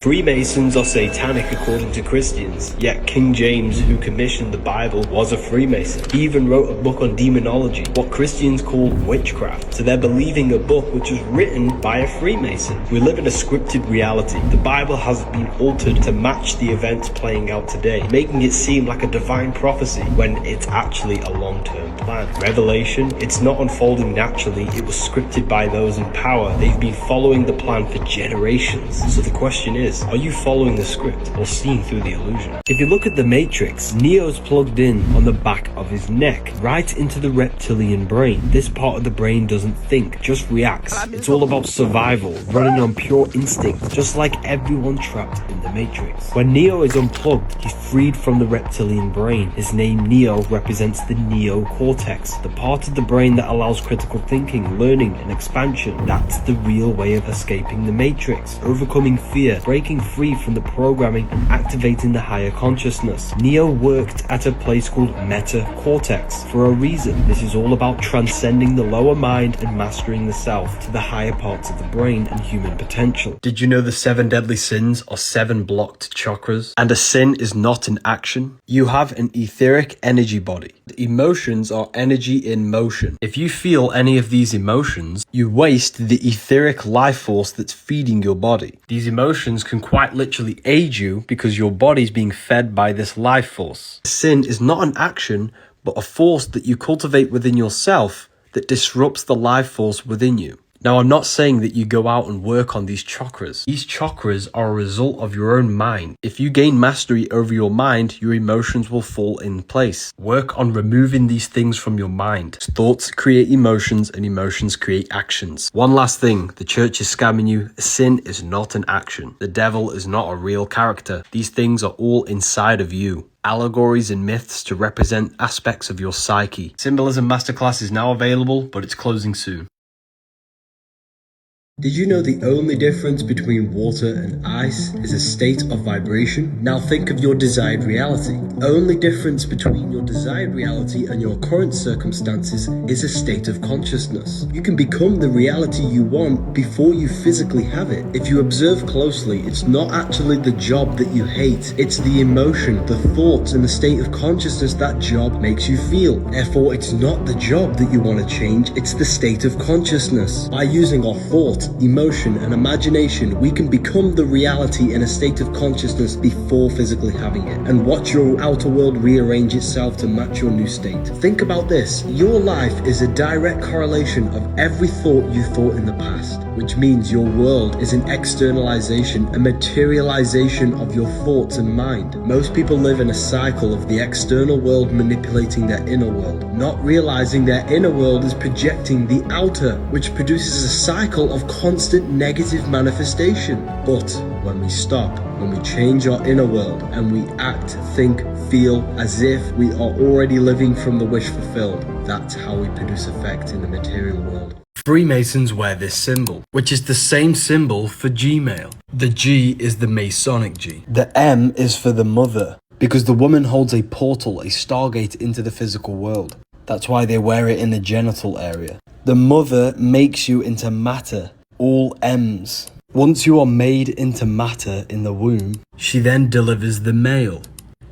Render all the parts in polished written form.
Freemasons are satanic according to Christians, yet King James, who commissioned the Bible, was a Freemason. He even wrote a book on demonology, what Christians call witchcraft. So they're believing a book which was written by a Freemason. We live in a scripted reality. The Bible has been altered to match the events playing out today, making it seem like a divine prophecy when it's actually a long-term plan. Revelation, it's not unfolding naturally, it was scripted by those in power. They've been following the plan for generations. So the question is, are you following the script or seeing through the illusion? If you look at the Matrix, Neo's plugged in on the back of his neck, right into the reptilian brain. This part of the brain doesn't think, just reacts. It's all about survival, running on pure instinct, just like everyone trapped in the Matrix. When Neo is unplugged, he's freed from the reptilian brain. His name Neo represents the neocortex, the part of the brain that allows critical thinking, learning, and expansion. That's the real way of escaping the Matrix, overcoming fear, breaking free from the programming and activating the higher consciousness. Neo worked at a place called metacortex for a reason. This is all about transcending the lower mind and mastering the self to the higher parts of the brain and human potential. Did you know the 7 deadly sins are 7 blocked chakras? And a sin is not an action. You have an etheric energy body. The emotions are energy in motion. If you feel any of these emotions, you waste the etheric life force that's feeding your body. These emotions can quite literally aid you because your body's being fed by this life force. Sin is not an action, but a force that you cultivate within yourself that disrupts the life force within you. Now, I'm not saying that you go out and work on these chakras. These chakras are a result of your own mind. If you gain mastery over your mind, your emotions will fall in place. Work on removing these things from your mind. Thoughts create emotions and emotions create actions. One last thing, the church is scamming you. Sin is not an action. The devil is not a real character. These things are all inside of you. Allegories and myths to represent aspects of your psyche. Symbolism Masterclass is now available, but it's closing soon. Did you know the only difference between water and ice is a state of vibration? Now think of your desired reality. The only difference between your desired reality and your current circumstances is a state of consciousness. You can become the reality you want before you physically have it. If you observe closely, it's not actually the job that you hate. It's the emotion, the thoughts, and the state of consciousness that job makes you feel. Therefore, it's not the job that you want to change, it's the state of consciousness. By using our thought, emotion, and imagination, we can become the reality in a state of consciousness before physically having it, and watch your outer world rearrange itself to match your new state. Think about this. Your life is a direct correlation of every thought you thought in the past, which means your world is an externalization, a materialization of your thoughts and mind. Most people live in a cycle of the external world manipulating their inner world, not realizing their inner world is projecting the outer, which produces a cycle of constant negative manifestation. But when we stop, when we change our inner world and we act, think, feel as if we are already living from the wish fulfilled, that's how we produce effect in the material world. Freemasons wear this symbol, which is the same symbol for Gmail. The G is the Masonic G. The M is for the mother, because the woman holds a portal, a stargate into the physical world. That's why they wear it in the genital area. The mother makes you into matter, all M's. Once you are made into matter in the womb, she then delivers the male.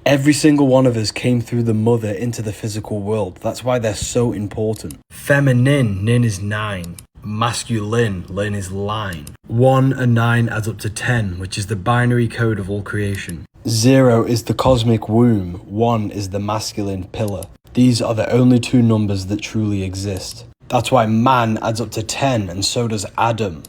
Every single one of us came through the mother into the physical world. That's why they're so important. Feminine, nin is 9. Masculine, lin is line. 1 and 9 adds up to 10, which is the binary code of all creation. 0 is the cosmic womb. 1 is the masculine pillar. These are the only 2 numbers that truly exist. That's why man adds up to 10, and so does Adam,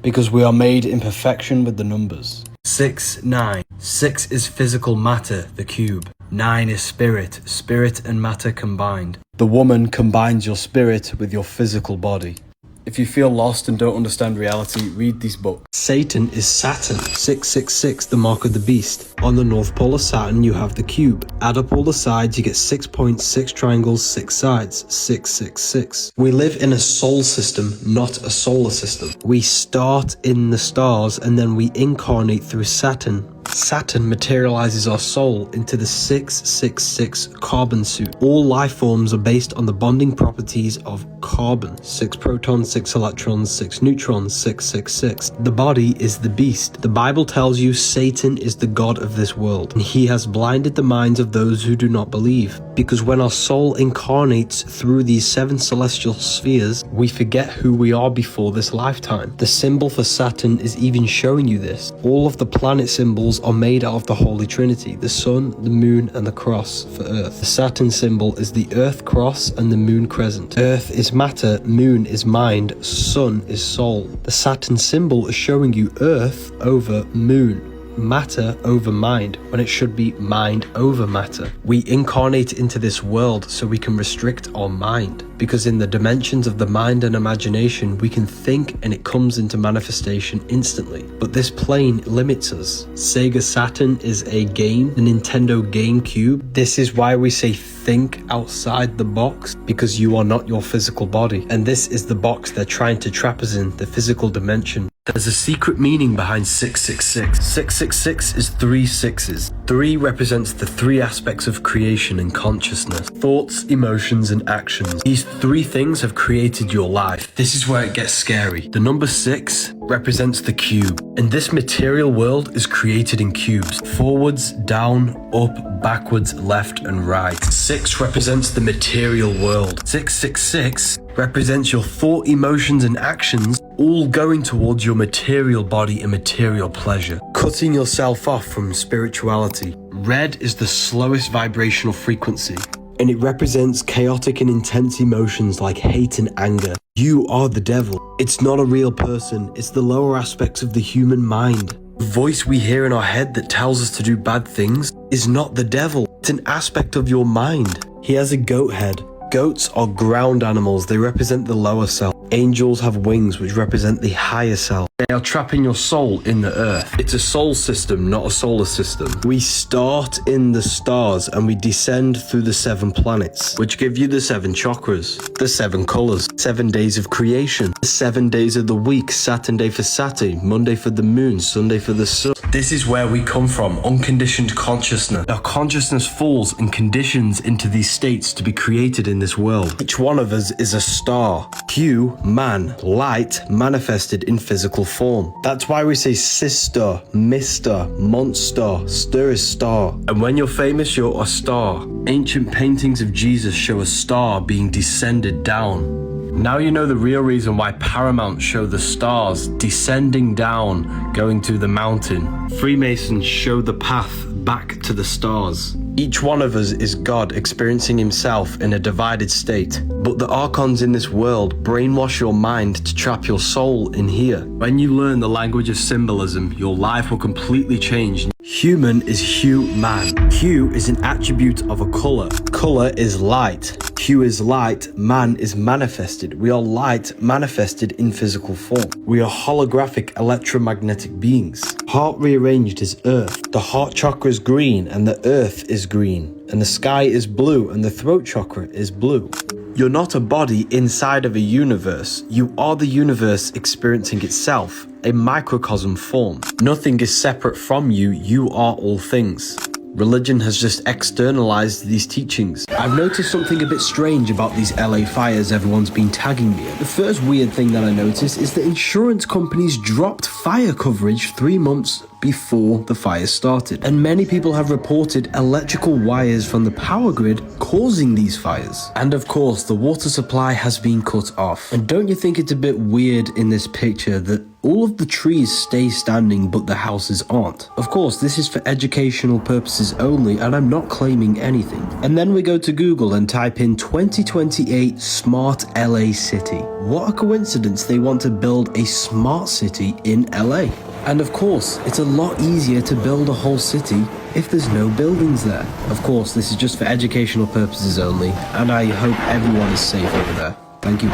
because we are made in perfection with the numbers. 6, 9. 6 is physical matter, the cube. 9 is spirit, spirit and matter combined. The woman combines your spirit with your physical body. If you feel lost and don't understand reality, read these books. Satan is Saturn. 666, the mark of the beast. On the North Pole of Saturn, you have the cube. Add up all the sides, you get 6 points, 6 triangles, 6 sides. 666. We live in a soul system, not a solar system. We start in the stars and then we incarnate through Saturn. Saturn materializes our soul into the 666 carbon suit. All life forms are based on the bonding properties of carbon. 6 protons, 6 electrons, 6 neutrons, 666. The body is the beast. The Bible tells you Satan is the god of this world, and he has blinded the minds of those who do not believe. Because when our soul incarnates through these 7 celestial spheres, we forget who we are before this lifetime. The symbol for Saturn is even showing you this. All of the planet symbols are made out of the Holy Trinity, the sun, the moon, and the cross for Earth. The Saturn symbol is the Earth cross and the moon crescent. Earth is matter, moon is mind, sun is soul. The Saturn symbol is showing you Earth over moon, matter over mind, when it should be mind over matter. We incarnate into this world so we can restrict our mind, because in the dimensions of the mind and imagination, we can think and it comes into manifestation instantly. But this plane limits us. Sega Saturn is a game, the Nintendo GameCube. This is why we say think outside the box, because you are not your physical body. And this is the box they're trying to trap us in, the physical dimension. There's a secret meaning behind 666. 666 is 3 sixes. 3 represents the 3 aspects of creation and consciousness: thoughts, emotions, and actions. These 3 things have created your life. This is where it gets scary. The number 6 represents the cube, and this material world is created in cubes: forwards, down, up, backwards, left, and right. 6 represents the material world. 666 represents your thought, emotions, and actions, all going towards your material body and material pleasure, cutting yourself off from spirituality. Red is the slowest vibrational frequency, and it represents chaotic and intense emotions like hate and anger. You are the devil. It's not a real person, it's the lower aspects of the human mind. The voice we hear in our head that tells us to do bad things is not the devil, it's an aspect of your mind. He has a goat head. Goats are ground animals, they represent the lower self. Angels have wings, which represent the higher self. They are trapping your soul in the earth. It's a soul system, not a solar system. We start in the stars and we descend through the 7 planets, which give you the 7 chakras, the 7 colors, 7 days of creation, the 7 days of the week: Saturday for Saturn, Monday for the moon, Sunday for the sun. This is where we come from, unconditioned consciousness. Our consciousness falls and conditions into these states to be created in this world. Each one of us is a star. Q, man, light manifested in physical form. That's why we say sister, mister, monster, stir is star. And when you're famous, you're a star. Ancient paintings of Jesus show a star being descended down. Now you know the real reason why Paramount show the stars descending down, going to the mountain. Freemasons show the path back to the stars. Each one of us is God experiencing himself in a divided state. But the archons in this world brainwash your mind to trap your soul in here. When you learn the language of symbolism, your life will completely change. Human is hue-man. Hue is an attribute of a color. Color is light. Hue is light, man is manifested. We are light manifested in physical form. We are holographic electromagnetic beings. Heart rearranged is earth. The heart chakra is green and the earth is green. And the sky is blue and the throat chakra is blue. You're not a body inside of a universe. You are the universe experiencing itself, a microcosm form. Nothing is separate from you. You are all things. Religion has just externalized these teachings. I've noticed something a bit strange about these LA fires everyone's been tagging me in. The first weird thing that I noticed is that insurance companies dropped fire coverage 3 months before the fire started. And many people have reported electrical wires from the power grid causing these fires. And of course, the water supply has been cut off. And don't you think it's a bit weird in this picture that all of the trees stay standing but the houses aren't? Of course, this is for educational purposes only, and I'm not claiming anything. And then we go to Google and type in 2028 Smart LA City. What a coincidence they want to build a smart city in LA. And of course, it's a lot easier to build a whole city if there's no buildings there. Of course, this is just for educational purposes only, and I hope everyone is safe over there. Thank you.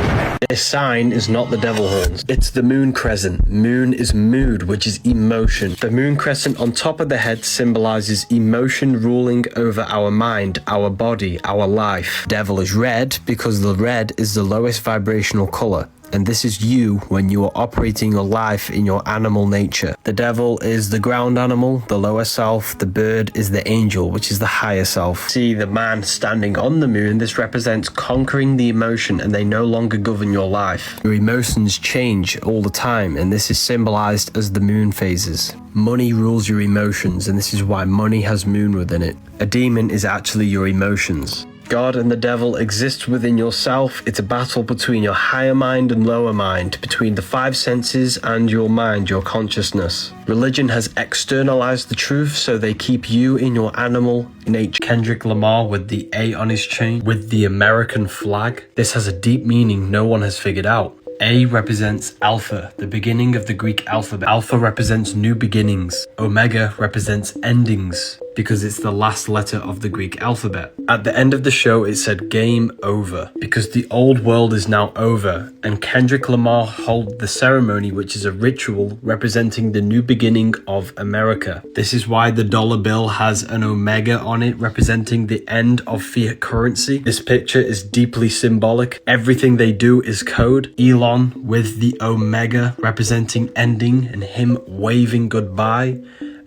This sign is not the devil horns. It's the moon crescent. Moon is mood, which is emotion. The moon crescent on top of the head symbolizes emotion ruling over our mind, our body, our life. Devil is red because the red is the lowest vibrational color. And this is you when you are operating your life in your animal nature. The devil is the ground animal, the lower self. The bird is the angel, which is the higher self. See the man standing on the moon. This represents conquering the emotion, and they no longer govern your life. Your emotions change all the time, and this is symbolized as the moon phases. Money rules your emotions, and this is why money has moon within it. A demon is actually your emotions. God and the devil exists within yourself. It's a battle between your higher mind and lower mind, between the five senses and your mind, your consciousness. Religion has externalized the truth, so they keep you in your animal nature. Kendrick Lamar with the A on his chain, with the American flag. This has a deep meaning no one has figured out. A represents Alpha, the beginning of the Greek alphabet. Alpha represents new beginnings. Omega represents endings, because it's the last letter of the Greek alphabet. At the end of the show, it said game over, because the old world is now over, and Kendrick Lamar held the ceremony, which is a ritual representing the new beginning of America. This is why the dollar bill has an omega on it, representing the end of fiat currency. This picture is deeply symbolic. Everything they do is code. Elon with the omega representing ending and him waving goodbye,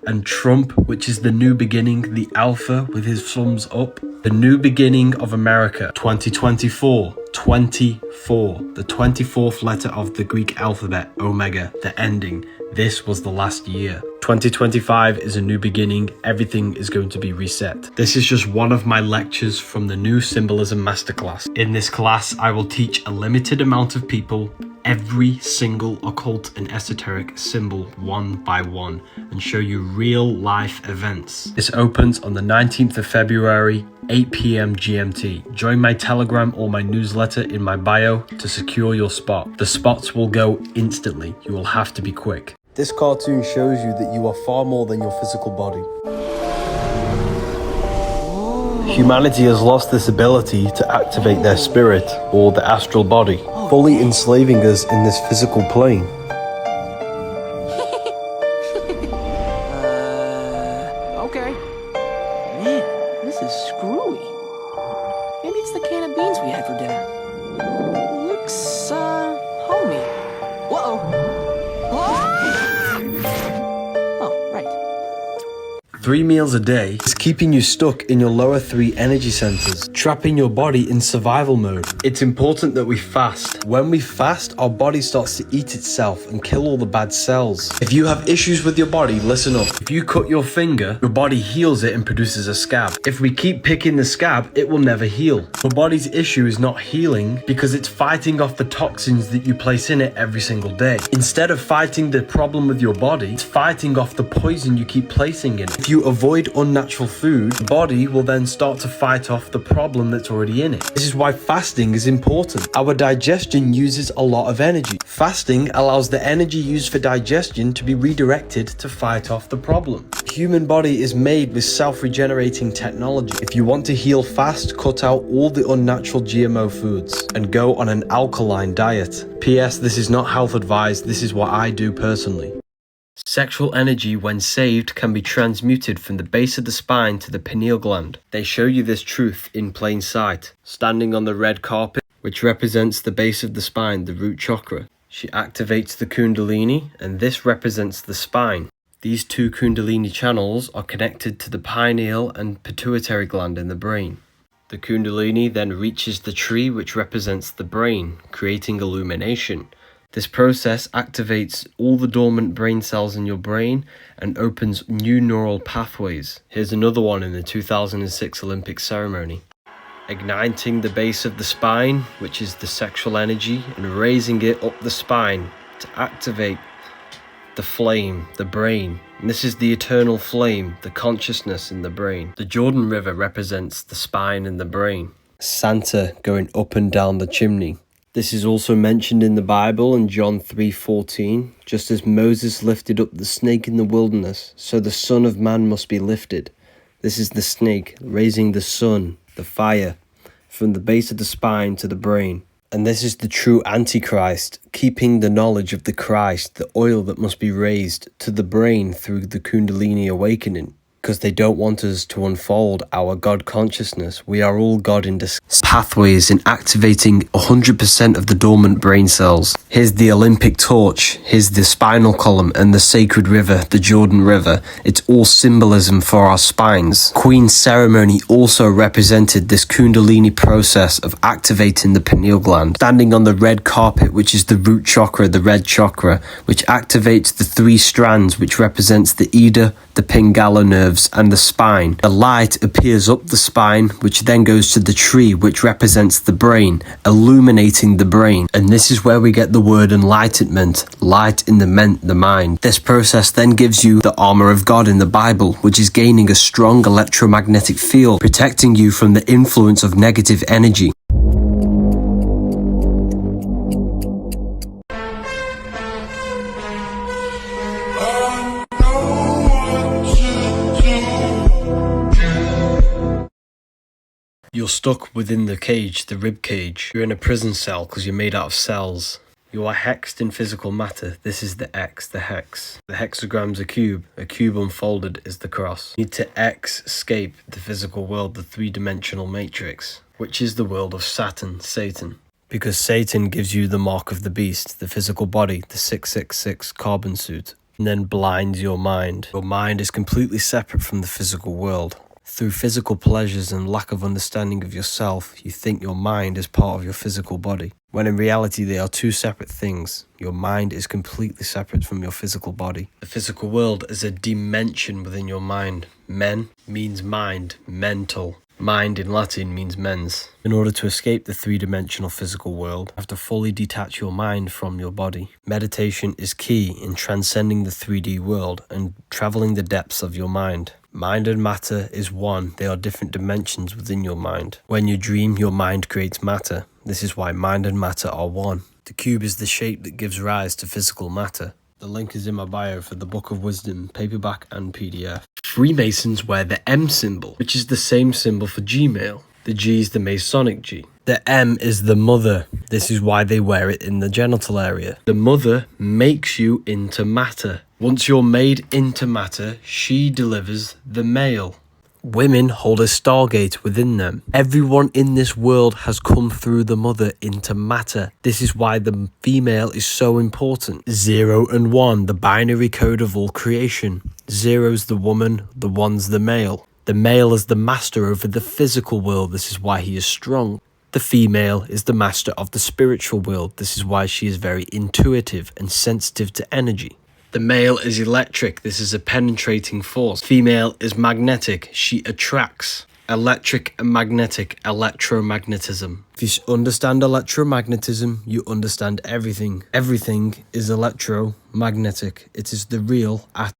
and Trump, which is the new beginning, the alpha with his thumbs up. The new beginning of America, 2024, 24, the 24th letter of the Greek alphabet, omega, the ending. This was the last year. 2025 is a new beginning. Everything is going to be reset. This is just one of my lectures from the new Symbolism Masterclass. In this class, I will teach a limited amount of people every single occult and esoteric symbol one by one and show you real life events. This opens on the 19th of February, 8 p.m. GMT. Join my Telegram or my newsletter in my bio to secure your spot. The spots will go instantly. You will have to be quick. This cartoon shows you that you are far more than your physical body. Humanity has lost this ability to activate their spirit or the astral body, fully enslaving us in this physical plane. Okay. Man, this is screwy. Maybe it's the can of beans we had for dinner. Looks, homey. Whoa. Oh, right. 3 meals a day is keeping you stuck in your lower 3 energy centers, trapping your body in survival mode. It's important that we fast. When we fast, our body starts to eat itself and kill all the bad cells. If you have issues with your body, listen up. If you cut your finger, your body heals it and produces a scab. If we keep picking the scab, it will never heal. Your body's issue is not healing because it's fighting off the toxins that you place in it every single day. Instead of fighting the problem with your body, it's fighting off the poison you keep placing in it. If you avoid unnatural food, the body will then start to fight off the problem that's already in it. This is why fasting is important. Our digestion uses a lot of energy. Fasting allows the energy used for digestion to be redirected to fight off the problem. The human body is made with self-regenerating technology. If you want to heal fast, cut out all the unnatural GMO foods and go on an alkaline diet. P.S. This is not health advice. This is what I do personally. Sexual energy, when saved, can be transmuted from the base of the spine to the pineal gland. They show you this truth in plain sight. Standing on the red carpet, which represents the base of the spine, the root chakra. She activates the Kundalini, and this represents the spine. These two Kundalini channels are connected to the pineal and pituitary gland in the brain. The Kundalini then reaches the tree, which represents the brain, creating illumination. This process activates all the dormant brain cells in your brain and opens new neural pathways. Here's another one in the 2006 Olympic ceremony. Igniting the base of the spine, which is the sexual energy, and raising it up the spine to activate the flame, the brain. And this is the eternal flame, the consciousness in the brain. The Jordan River represents the spine and the brain. Santa going up and down the chimney. This is also mentioned in the Bible in John 3:14. Just as Moses lifted up the snake in the wilderness, so the Son of Man must be lifted. This is the snake, raising the sun, the fire, from the base of the spine to the brain. And this is the true Antichrist, keeping the knowledge of the Christ, the oil that must be raised, to the brain through the Kundalini awakening. because they don't want us to unfold our God consciousness. We are all God in disguise. Pathways in activating 100% of the dormant brain cells. Here's the Olympic torch, here's the spinal column and the sacred river, the Jordan River. It's all symbolism for our spines. Queen's ceremony also represented this Kundalini process of activating the pineal gland. Standing on the red carpet, which is the root chakra, the red chakra, which activates the 3 strands, which represents the Ida, the Pingala nerves and the spine. The light appears up the spine, which then goes to the tree, which represents the brain, illuminating the brain. And this is where we get the word enlightenment, light in the mind. This process then gives you the armor of God in the Bible, which is gaining a strong electromagnetic field, protecting you from the influence of negative energy. You're stuck within the cage, the rib cage. You're in a prison cell because you're made out of cells. You are hexed in physical matter. This is the X, the hex. The hexagram's a cube unfolded is the cross. You need to escape the physical world, the 3-dimensional matrix, which is the world of Saturn, Satan. Because Satan gives you the mark of the beast, the physical body, the 666 carbon suit, and then blinds your mind. Your mind is completely separate from the physical world. Through physical pleasures and lack of understanding of yourself, you think your mind is part of your physical body, when in reality they are 2 separate things. Your mind is completely separate from your physical body. The physical world is a dimension within your mind. Men means mind, mental. Mind in Latin means mens. In order to escape the 3-dimensional physical world, you have to fully detach your mind from your body. Meditation is key in transcending the 3D world and traveling the depths of your mind. Mind and matter is one. They are different dimensions within your mind. When you dream, your mind creates matter. This is why mind and matter are one. The cube is the shape that gives rise to physical matter. The link is in my bio for the Book of Wisdom, paperback and PDF. Freemasons wear the M symbol, which is the same symbol for Gmail. The G is the Masonic G. The M is the mother. This is why they wear it in the genital area. The mother makes you into matter. Once you're made into matter, she delivers the male. Women hold a stargate within them. Everyone in this world has come through the mother into matter. This is why the female is so important. 0 and 1, the binary code of all creation. 0's the woman, the 1's the male. The male is the master over the physical world. This is why he is strong. The female is the master of the spiritual world. This is why she is very intuitive and sensitive to energy. The male is electric. This is a penetrating force. Female is magnetic. She attracts. Electric and magnetic, electromagnetism. If you understand electromagnetism, you understand everything. Everything is electromagnetic. It is the real atom.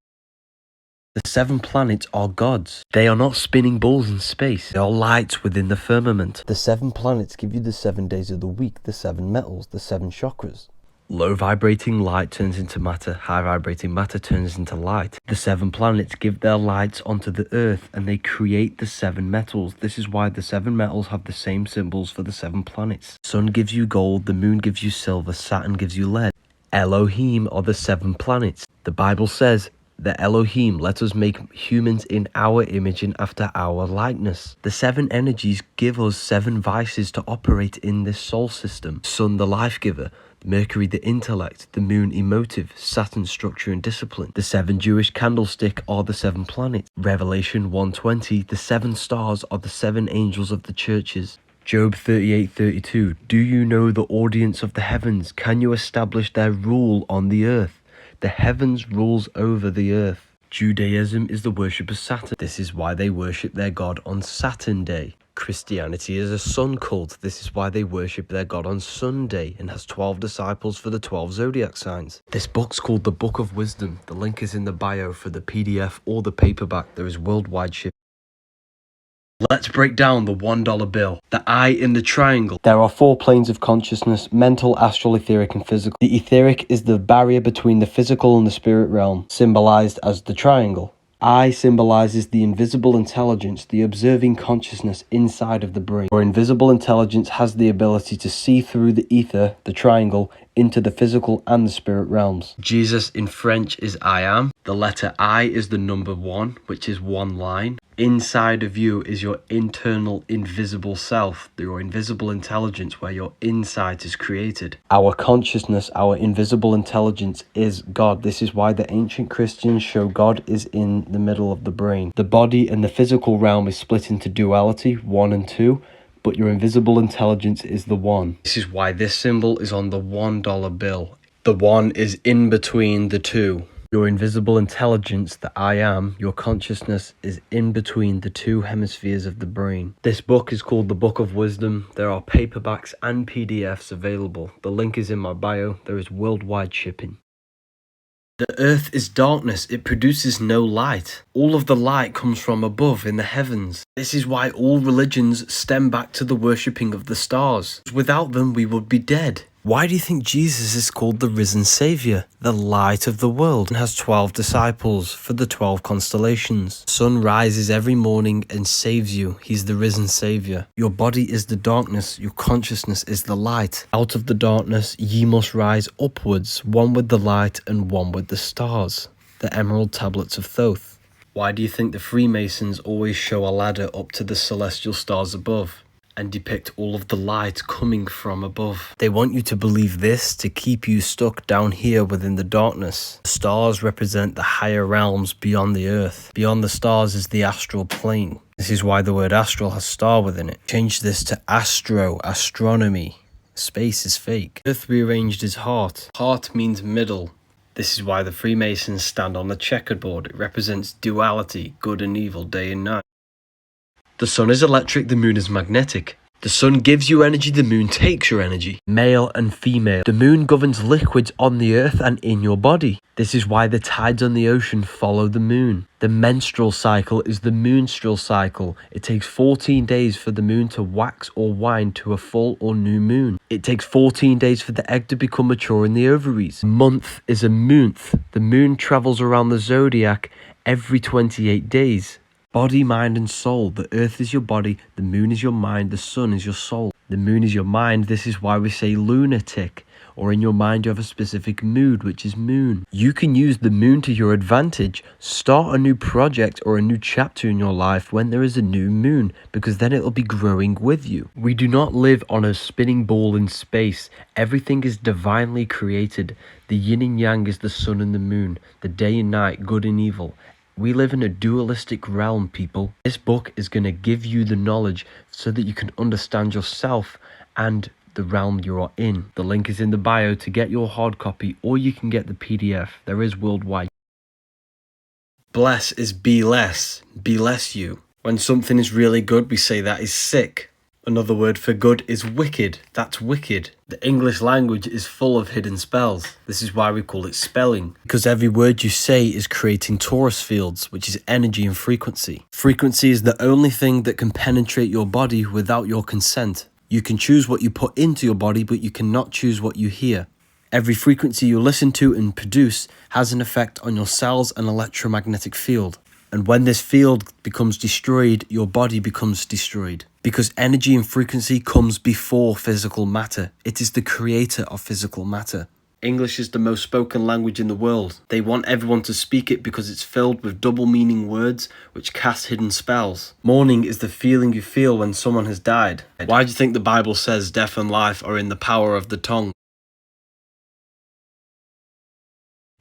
The 7 planets are gods. They are not spinning balls in space. They are lights within the firmament. The 7 planets give you the 7 days of the week, the 7 metals, the 7 chakras. Low vibrating light turns into matter, high vibrating matter turns into light. The 7 planets give their lights onto the earth and they create the 7 metals. This is why the 7 metals have the same symbols for the 7 planets. Sun gives you gold, the moon gives you silver, Saturn gives you lead. Elohim are the 7 planets. The Bible says, the Elohim, let us make humans in our image and after our likeness. The 7 energies give us 7 vices to operate in this soul system. Sun, the life giver. Mercury, the intellect. The moon, emotive. Saturn, structure and discipline. The 7 Jewish candlestick are the 7 planets. Revelation 1:20, the 7 stars are the 7 angels of the churches. Job 38:32, do you know the audience of the heavens? Can you establish their rule on the earth? The heavens rules over the earth. Judaism is the worship of Saturn. This is why they worship their god on Saturn Day. Christianity is a sun cult. This is why they worship their god on Sunday and has 12 disciples for the 12 zodiac signs. This book's called the Book of Wisdom. The link is in the bio for the PDF or the paperback. There is worldwide shipping. Let's break down the $1 bill. The eye in the triangle. There are 4 planes of consciousness: mental, astral, etheric, and physical. The etheric is the barrier between the physical and the spirit realm, symbolized as the triangle. I symbolizes the invisible intelligence, the observing consciousness inside of the brain. Your invisible intelligence has the ability to see through the ether, the triangle, into the physical and the spirit realms. Jesus in French is I am. The letter I is the number 1, which is one line. Inside of you is your internal invisible self, your invisible intelligence where your insight is created. Our consciousness, our invisible intelligence is God. This is why the ancient Christians show God is in the middle of the brain. The body and the physical realm is split into duality, 1 and 2, but your invisible intelligence is the 1. This is why this symbol is on the $1 bill. The 1 is in between the 2. Your invisible intelligence, the I am, your consciousness, is in between the 2 hemispheres of the brain. This book is called The Book of Wisdom. There are paperbacks and PDFs available. The link is in my bio. There is worldwide shipping. The earth is darkness, it produces no light. All of the light comes from above in the heavens. This is why all religions stem back to the worshipping of the stars. Without them, we would be dead. Why do you think Jesus is called the risen Saviour, the light of the world, and has 12 disciples for the 12 constellations? The sun rises every morning and saves you. He's the risen Saviour. Your body is the darkness, your consciousness is the light. Out of the darkness ye must rise upwards, one with the light and one with the stars. The emerald tablets of Thoth. Why do you think the Freemasons always show a ladder up to the celestial stars above and depict all of the light coming from above? They want you to believe this to keep you stuck down here within the darkness. The stars represent the higher realms beyond the earth. Beyond the stars is the astral plane. This is why the word astral has star within it. Change this to astronomy. Space is fake. Earth rearranged is heart. Heart means middle. This is why the Freemasons stand on the checkerboard. It represents duality, good and evil, day and night. The sun is electric, the moon is magnetic. The sun gives you energy, the moon takes your energy. Male and female. The moon governs liquids on the earth and in your body. This is why the tides on the ocean follow the moon. The menstrual cycle is the moonstral cycle. It takes 14 days for the moon to wax or wane to a full or new moon. It takes 14 days for the egg to become mature in the ovaries. Month is a month. The moon travels around the zodiac every 28 days. Body, mind and soul. The earth is your body, the moon is your mind, the sun is your soul. The moon is your mind. This is why we say lunatic, or in your mind you have a specific mood, which is moon. You can use the moon to your advantage. Start a new project or a new chapter in your life when there is a new moon, because then it'll be growing with you. We do not live on a spinning ball in space. Everything is divinely created. The yin and yang is the sun and the moon, the day and night, good and evil. We live in a dualistic realm, people. This book is going to give you the knowledge so that you can understand yourself and the realm you are in. The link is in the bio to get your hard copy, or you can get the PDF. There is worldwide. Bless is be less. Be less you. When something is really good, we say that is sick. Another word for good is wicked. That's wicked. The English language is full of hidden spells. This is why we call it spelling. Because every word you say is creating torus fields, which is energy and frequency. Frequency is the only thing that can penetrate your body without your consent. You can choose what you put into your body, but you cannot choose what you hear. Every frequency you listen to and produce has an effect on your cells and electromagnetic field. And when this field becomes destroyed, your body becomes destroyed. Because energy and frequency comes before physical matter. It is the creator of physical matter. English is the most spoken language in the world. They want everyone to speak it because it's filled with double meaning words which cast hidden spells. Mourning is the feeling you feel when someone has died. Why do you think the Bible says death and life are in the power of the tongue?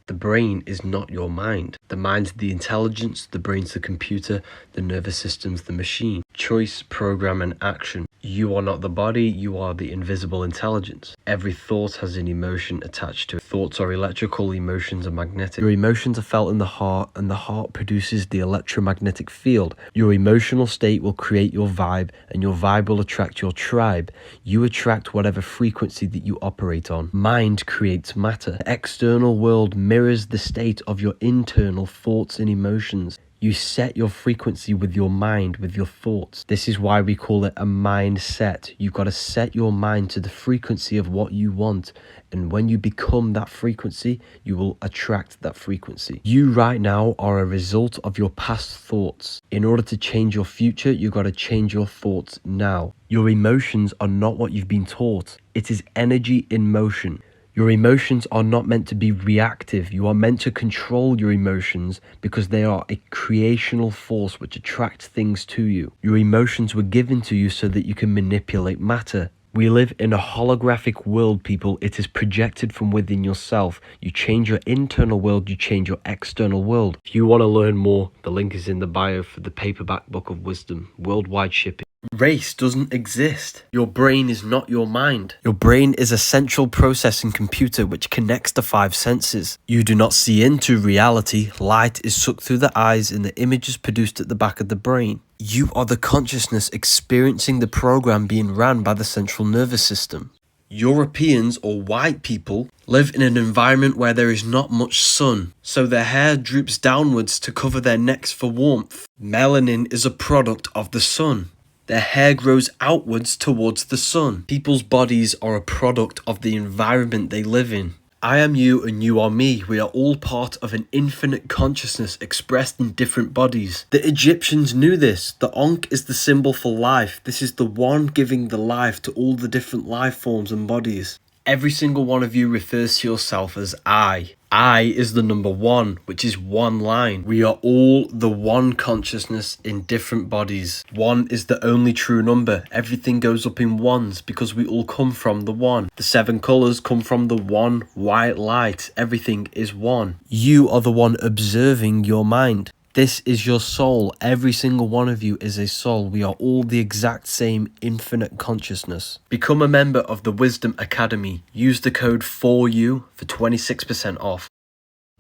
The brain is not your mind. The mind's the intelligence, the brain's the computer, the nervous system's the machine. Choice, program, and action. You are not the body, you are the invisible intelligence. Every thought has an emotion attached to it. Thoughts are electrical, emotions are magnetic. Your emotions are felt in the heart, and the heart produces the electromagnetic field. Your emotional state will create your vibe, and your vibe will attract your tribe. You attract whatever frequency that you operate on. Mind creates matter. The external world mirrors the state of your internal thoughts and emotions. You set your frequency with your mind, with your thoughts. This is why we call it a mindset. You've got to set your mind to the frequency of what you want. And when you become that frequency, you will attract that frequency. You right now are a result of your past thoughts. In order to change your future, you've got to change your thoughts now. Your emotions are not what you've been taught. It is energy in motion. Your emotions are not meant to be reactive. You are meant to control your emotions because they are a creational force which attracts things to you. Your emotions were given to you so that you can manipulate matter. We live in a holographic world, people. It is projected from within yourself. You change your internal world, you change your external world. If you want to learn more, the link is in the bio for the paperback book of wisdom, worldwide shipping. Race doesn't exist. Your brain is not your mind. Your brain is a central processing computer which connects the five senses. You do not see into reality. Light is sucked through the eyes and the image is produced at the back of the brain. You are the consciousness experiencing the program being ran by the central nervous system. Europeans or white people live in an environment where there is not much sun, so their hair droops downwards to cover their necks for warmth. Melanin is a product of the sun. Their hair grows outwards towards the sun. People's bodies are a product of the environment they live in. I am you and you are me. We are all part of an infinite consciousness expressed in different bodies. The Egyptians knew this. The Ankh is the symbol for life. This is the one giving the life to all the different life forms and bodies. Every single one of you refers to yourself as I. I is the number one, which is one line. We are all the one consciousness in different bodies. One is the only true number. Everything goes up in ones because we all come from the one. The 7 colors come from the one white light. Everything is one. You are the one observing your mind. This is your soul. Every single one of you is a soul. We are all the exact same infinite consciousness. Become a member of the Wisdom Academy. Use the code 4U for 26% off.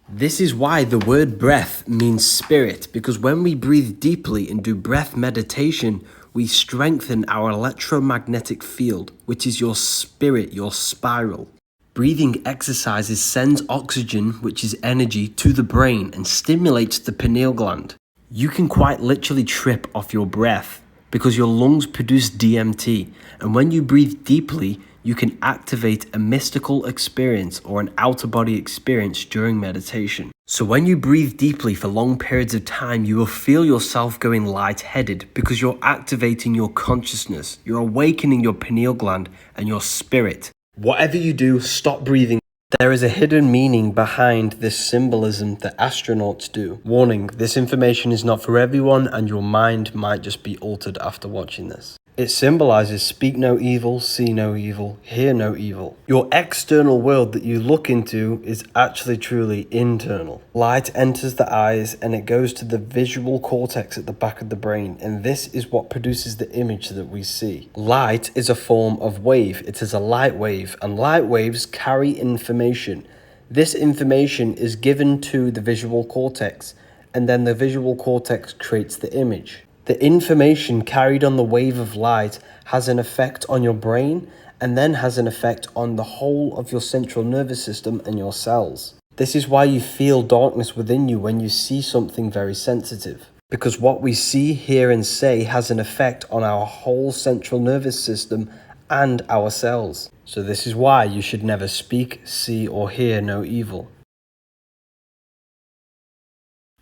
This is why the word breath means spirit, because when we breathe deeply and do breath meditation, we strengthen our electromagnetic field, which is your spirit, your spiral. Breathing exercises sends oxygen, which is energy, to the brain and stimulates the pineal gland. You can quite literally trip off your breath because your lungs produce DMT, and when you breathe deeply, you can activate a mystical experience or an outer-body experience during meditation. So when you breathe deeply for long periods of time, you will feel yourself going lightheaded because you're activating your consciousness, you're awakening your pineal gland and your spirit. Whatever you do, stop breathing. There is a hidden meaning behind this symbolism that astronauts do. Warning, this information is not for everyone and your mind might just be altered after watching this. It symbolizes speak no evil, see no evil, hear no evil. Your external world that you look into is actually truly internal. Light enters the eyes and it goes to the visual cortex at the back of the brain, and this is what produces the image that we see. Light is a form of wave. It is a light wave, and light waves carry information. This information is given to the visual cortex, and then the visual cortex creates the image. The information carried on the wave of light has an effect on your brain and then has an effect on the whole of your central nervous system and your cells. This is why you feel darkness within you when you see something very sensitive. Because what we see, hear and say has an effect on our whole central nervous system and our cells. So this is why you should never speak, see or hear no evil.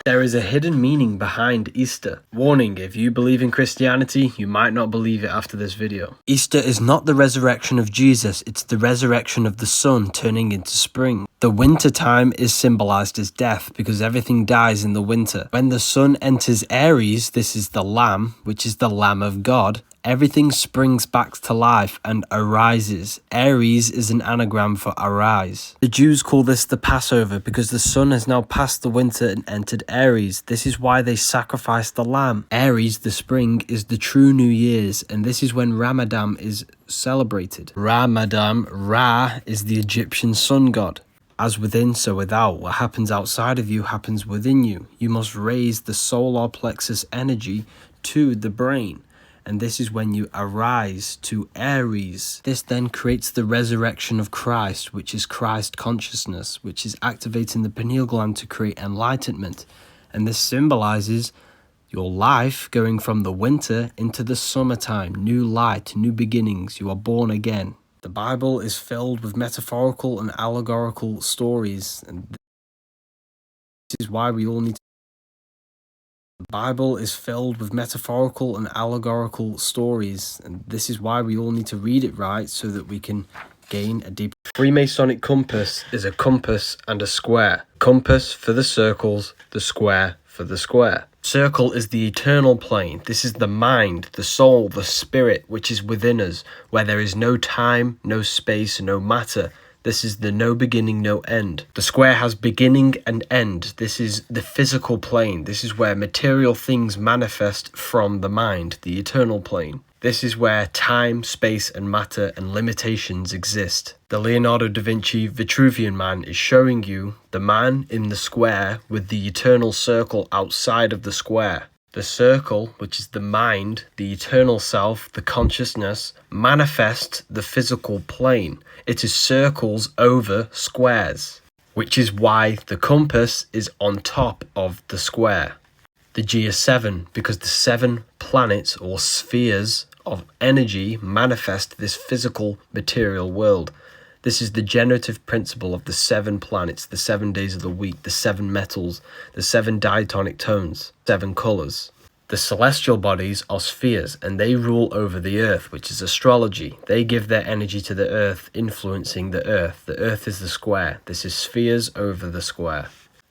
There is a hidden meaning behind Easter. Warning, if you believe in Christianity, you might not believe it after this video. Easter is not the resurrection of Jesus, it's the resurrection of the sun turning into spring. The winter time is symbolized as death because everything dies in the winter. When the sun enters Aries, this is the Lamb, which is the Lamb of God, everything springs back to life and arises. Aries is an anagram for arise. The Jews call this the Passover because the sun has now passed the winter and entered Aries. This is why they sacrifice the lamb. Aries, the spring, is the true New Year's, and this is when Ramadan is celebrated. Ramadan, Ra, is the Egyptian sun god. As within, so without. What happens outside of you happens within you. You must raise the solar plexus energy to the brain. And this is when you arise to Aries. This then creates the resurrection of Christ, which is Christ consciousness, which is activating the pineal gland to create enlightenment. And this symbolizes your life going from the winter into the summertime, new light, new beginnings. You are born again. The Bible is filled with metaphorical and allegorical stories, and this is why we all need to. The Bible is filled with metaphorical and allegorical stories, and this is why we all need to read it right so that we can gain a deep. Freemasonic compass is a compass and a square. Compass for the circles, the square for the square. Circle is the eternal plane. This is the mind, the soul, the spirit, which is within us, where there is no time, no space, no matter. This is the no beginning, no end. The square has beginning and end. This is the physical plane. This is where material things manifest from the mind, the eternal plane. This is where time, space, and matter and limitations exist. The Leonardo da Vinci Vitruvian Man is showing you the man in the square with the eternal circle outside of the square. The circle, which is the mind, the eternal self, the consciousness, manifests the physical plane. It is circles over squares, which is why the compass is on top of the square. The G is 7, because the 7 planets or spheres of energy manifest this physical material world. This is the generative principle of the 7 planets, the 7 days of the week, the 7 metals, the 7 diatonic tones, 7 colors. The celestial bodies are spheres, and they rule over the earth, which is astrology. They give their energy to the earth, influencing the earth. The earth is the square. This is spheres over the square.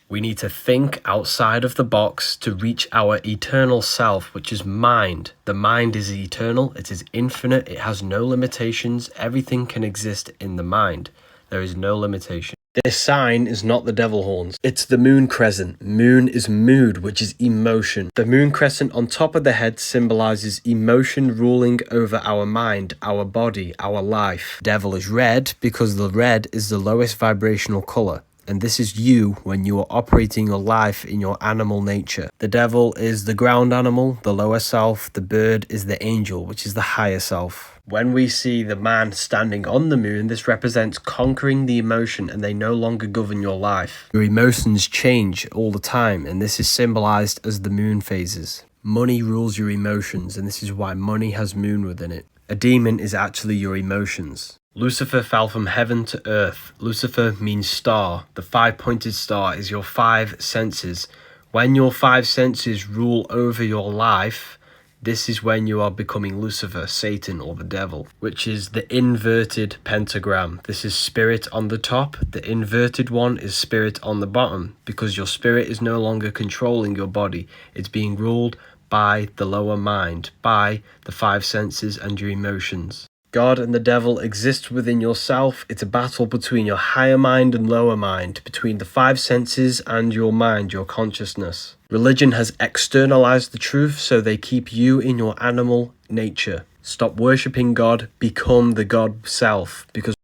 We need to think outside of the box to reach our eternal self, which is mind. The mind is eternal, it is infinite, it has no limitations. Everything can exist in the mind. There is no limitation. This sign is not the devil horns. It's the moon crescent. Moon is mood, which is emotion. The moon crescent on top of the head symbolizes emotion ruling over our mind, our body, our life. Devil is red because the red is the lowest vibrational color. And this is you when you are operating your life in your animal nature. The devil is the ground animal, the lower self. The bird is the angel, which is the higher self. When we see the man standing on the moon, this represents conquering the emotion, and they no longer govern your life. Your emotions change all the time, and this is symbolized as the moon phases. Money rules your emotions, and this is why money has moon within it. A demon is actually your emotions. Lucifer fell from heaven to earth. Lucifer means star. The 5-pointed star is your 5 senses. When your 5 senses rule over your life, this is when you are becoming Lucifer, Satan, or the devil, which is the inverted pentagram. This is spirit on the top. The inverted one is spirit on the bottom, because your spirit is no longer controlling your body. It's being ruled by the lower mind, by the 5 senses and your emotions. God and the devil exist within yourself. It's a battle between your higher mind and lower mind, between the 5 senses and your mind, your consciousness. Religion has externalized the truth, so they keep you in your animal nature. Stop worshipping God, become the God self, because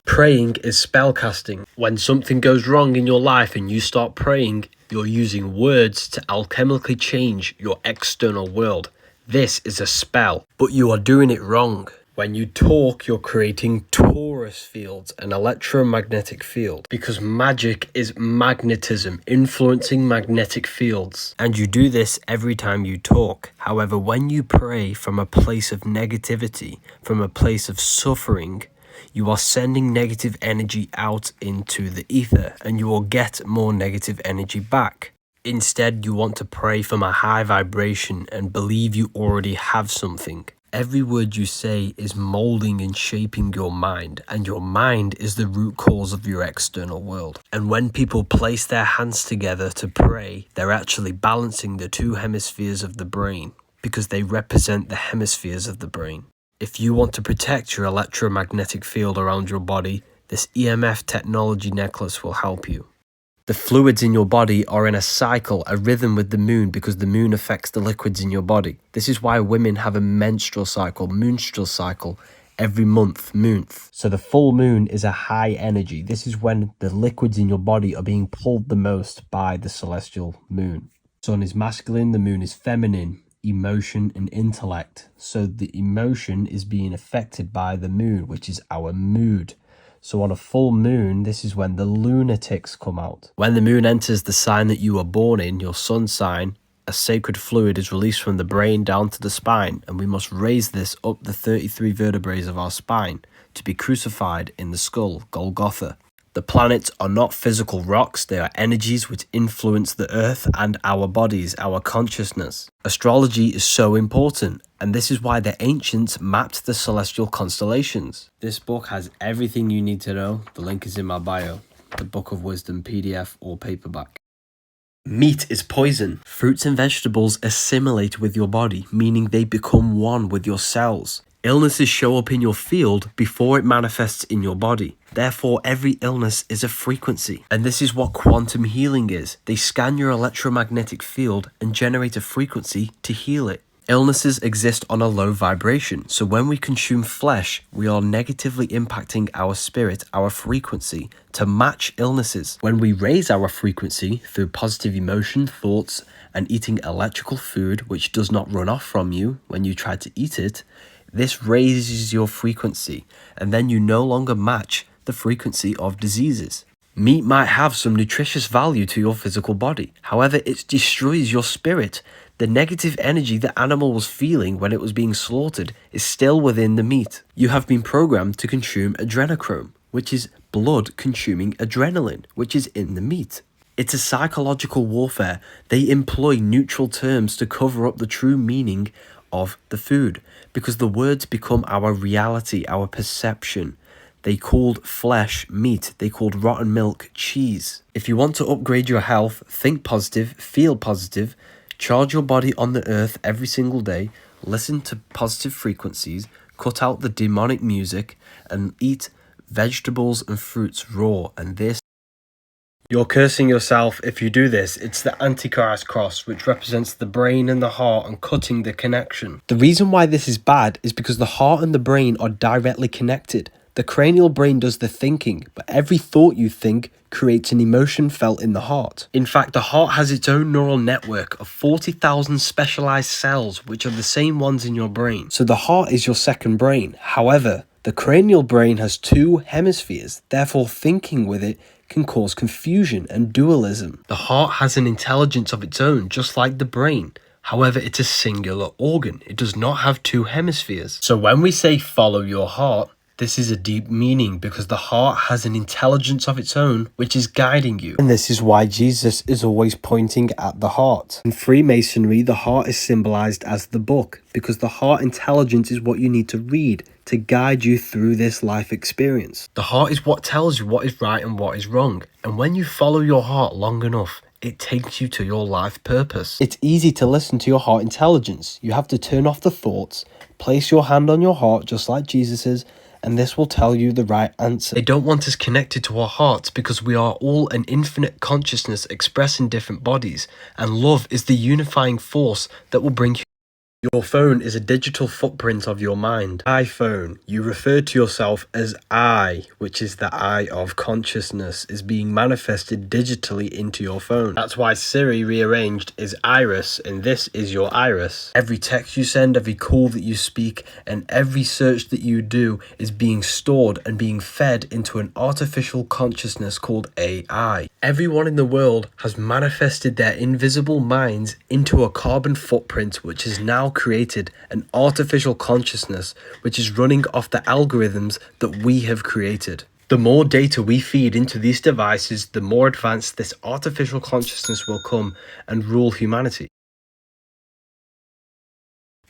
praying is spellcasting. When something goes wrong in your life and you start praying, you're using words to alchemically change your external world. This is a spell, but you are doing it wrong. When you talk, you're creating torus fields, an electromagnetic field, because magic is magnetism, influencing magnetic fields. And you do this every time you talk. However, when you pray from a place of negativity, from a place of suffering, you are sending negative energy out into the ether, and you will get more negative energy back. Instead, you want to pray from a high vibration and believe you already have something. Every word you say is molding and shaping your mind, and your mind is the root cause of your external world. And when people place their hands together to pray, they're actually balancing the 2 hemispheres of the brain, because they represent the hemispheres of the brain. If you want to protect your electromagnetic field around your body, this EMF technology necklace will help you. The fluids in your body are in a cycle, a rhythm with the moon, because the moon affects the liquids in your body. This is why women have a menstrual cycle, every month. So the full moon is a high energy. This is when the liquids in your body are being pulled the most by the celestial moon. Sun is masculine, the moon is feminine, emotion and intellect. So the emotion is being affected by the moon, which is our mood. So on a full moon, this is when the lunatics come out. When the moon enters the sign that you were born in, your sun sign, a sacred fluid is released from the brain down to the spine, and we must raise this up the 33 vertebrae of our spine to be crucified in the skull, Golgotha. The planets are not physical rocks, they are energies which influence the earth and our bodies, our consciousness. Astrology is so important, and this is why the ancients mapped the celestial constellations. This book has everything you need to know. The link is in my bio. The Book of Wisdom PDF or paperback. Meat is poison. Fruits and vegetables assimilate with your body, meaning they become one with your cells. Illnesses show up in your field before it manifests in your body. Therefore, every illness is a frequency. And this is what quantum healing is. They scan your electromagnetic field and generate a frequency to heal it. Illnesses exist on a low vibration, so when we consume flesh, we are negatively impacting our spirit, our frequency, to match illnesses. When we raise our frequency through positive emotion, thoughts, and eating electrical food which does not run off from you when you try to eat it, this raises your frequency, and then you no longer match the frequency of diseases. Meat might have some nutritious value to your physical body, however, it destroys your spirit. The negative energy the animal was feeling when it was being slaughtered is still within the meat. You have been programmed to consume adrenochrome, which is blood-consuming adrenaline, which is in the meat. It's a psychological warfare. They employ neutral terms to cover up the true meaning of the food, because the words become our reality, our perception. They called flesh meat. They called rotten milk cheese. If you want to upgrade your health, think positive, feel positive, charge your body on the earth every single day, listen to positive frequencies, cut out the demonic music, and eat vegetables and fruits raw. And this, you're cursing yourself if you do this. It's the Antichrist cross, which represents the brain and the heart and cutting the connection. The reason why this is bad is because the heart and the brain are directly connected. The cranial brain does the thinking, but every thought you think creates an emotion felt in the heart. In fact, the heart has its own neural network of 40,000 specialized cells, which are the same ones in your brain. So the heart is your second brain. However, the cranial brain has two hemispheres, therefore thinking with it can cause confusion and dualism. The heart has an intelligence of its own, just like the brain. However, it's a singular organ. It does not have two hemispheres. So when we say follow your heart, this is a deep meaning because the heart has an intelligence of its own which is guiding you. And this is why Jesus is always pointing at the heart. In Freemasonry, the heart is symbolized as the book because the heart intelligence is what you need to read to guide you through this life experience. The heart is what tells you what is right and what is wrong. And when you follow your heart long enough, it takes you to your life purpose. It's easy to listen to your heart intelligence. You have to turn off the thoughts, place your hand on your heart just like Jesus's, and this will tell you the right answer. They don't want us connected to our hearts because we are all an infinite consciousness expressed in different bodies, and love is the unifying force that will bring. Your phone is a digital footprint of your mind. iPhone, you refer to yourself as I, which is the eye of consciousness, is being manifested digitally into your phone. That's why Siri rearranged is Iris, and this is your iris. Every text you send, every call that you speak, and every search that you do is being stored and being fed into an artificial consciousness called AI. Everyone in the world has manifested their invisible minds into a carbon footprint, which is now created an artificial consciousness which is running off the algorithms that we have created. The more data we feed into these devices, the more advanced this artificial consciousness will come and rule humanity.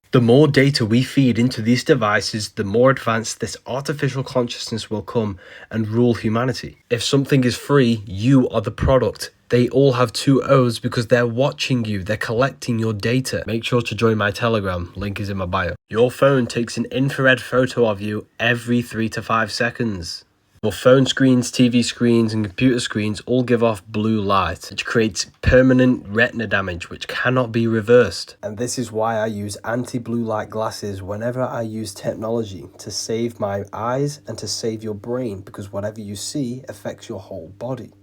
The more data we feed into these devices, the more advanced this artificial consciousness will come and rule humanity. If something is free, you are the product. They all have two O's because they're watching you, they're collecting your data. Make sure to join my Telegram, link is in my bio. Your phone takes an infrared photo of you every 3 to 5 seconds. Your phone screens, TV screens, and computer screens all give off blue light, which creates permanent retina damage, which cannot be reversed. And this is why I use anti-blue light glasses whenever I use technology to save my eyes and to save your brain, because whatever you see affects your whole body.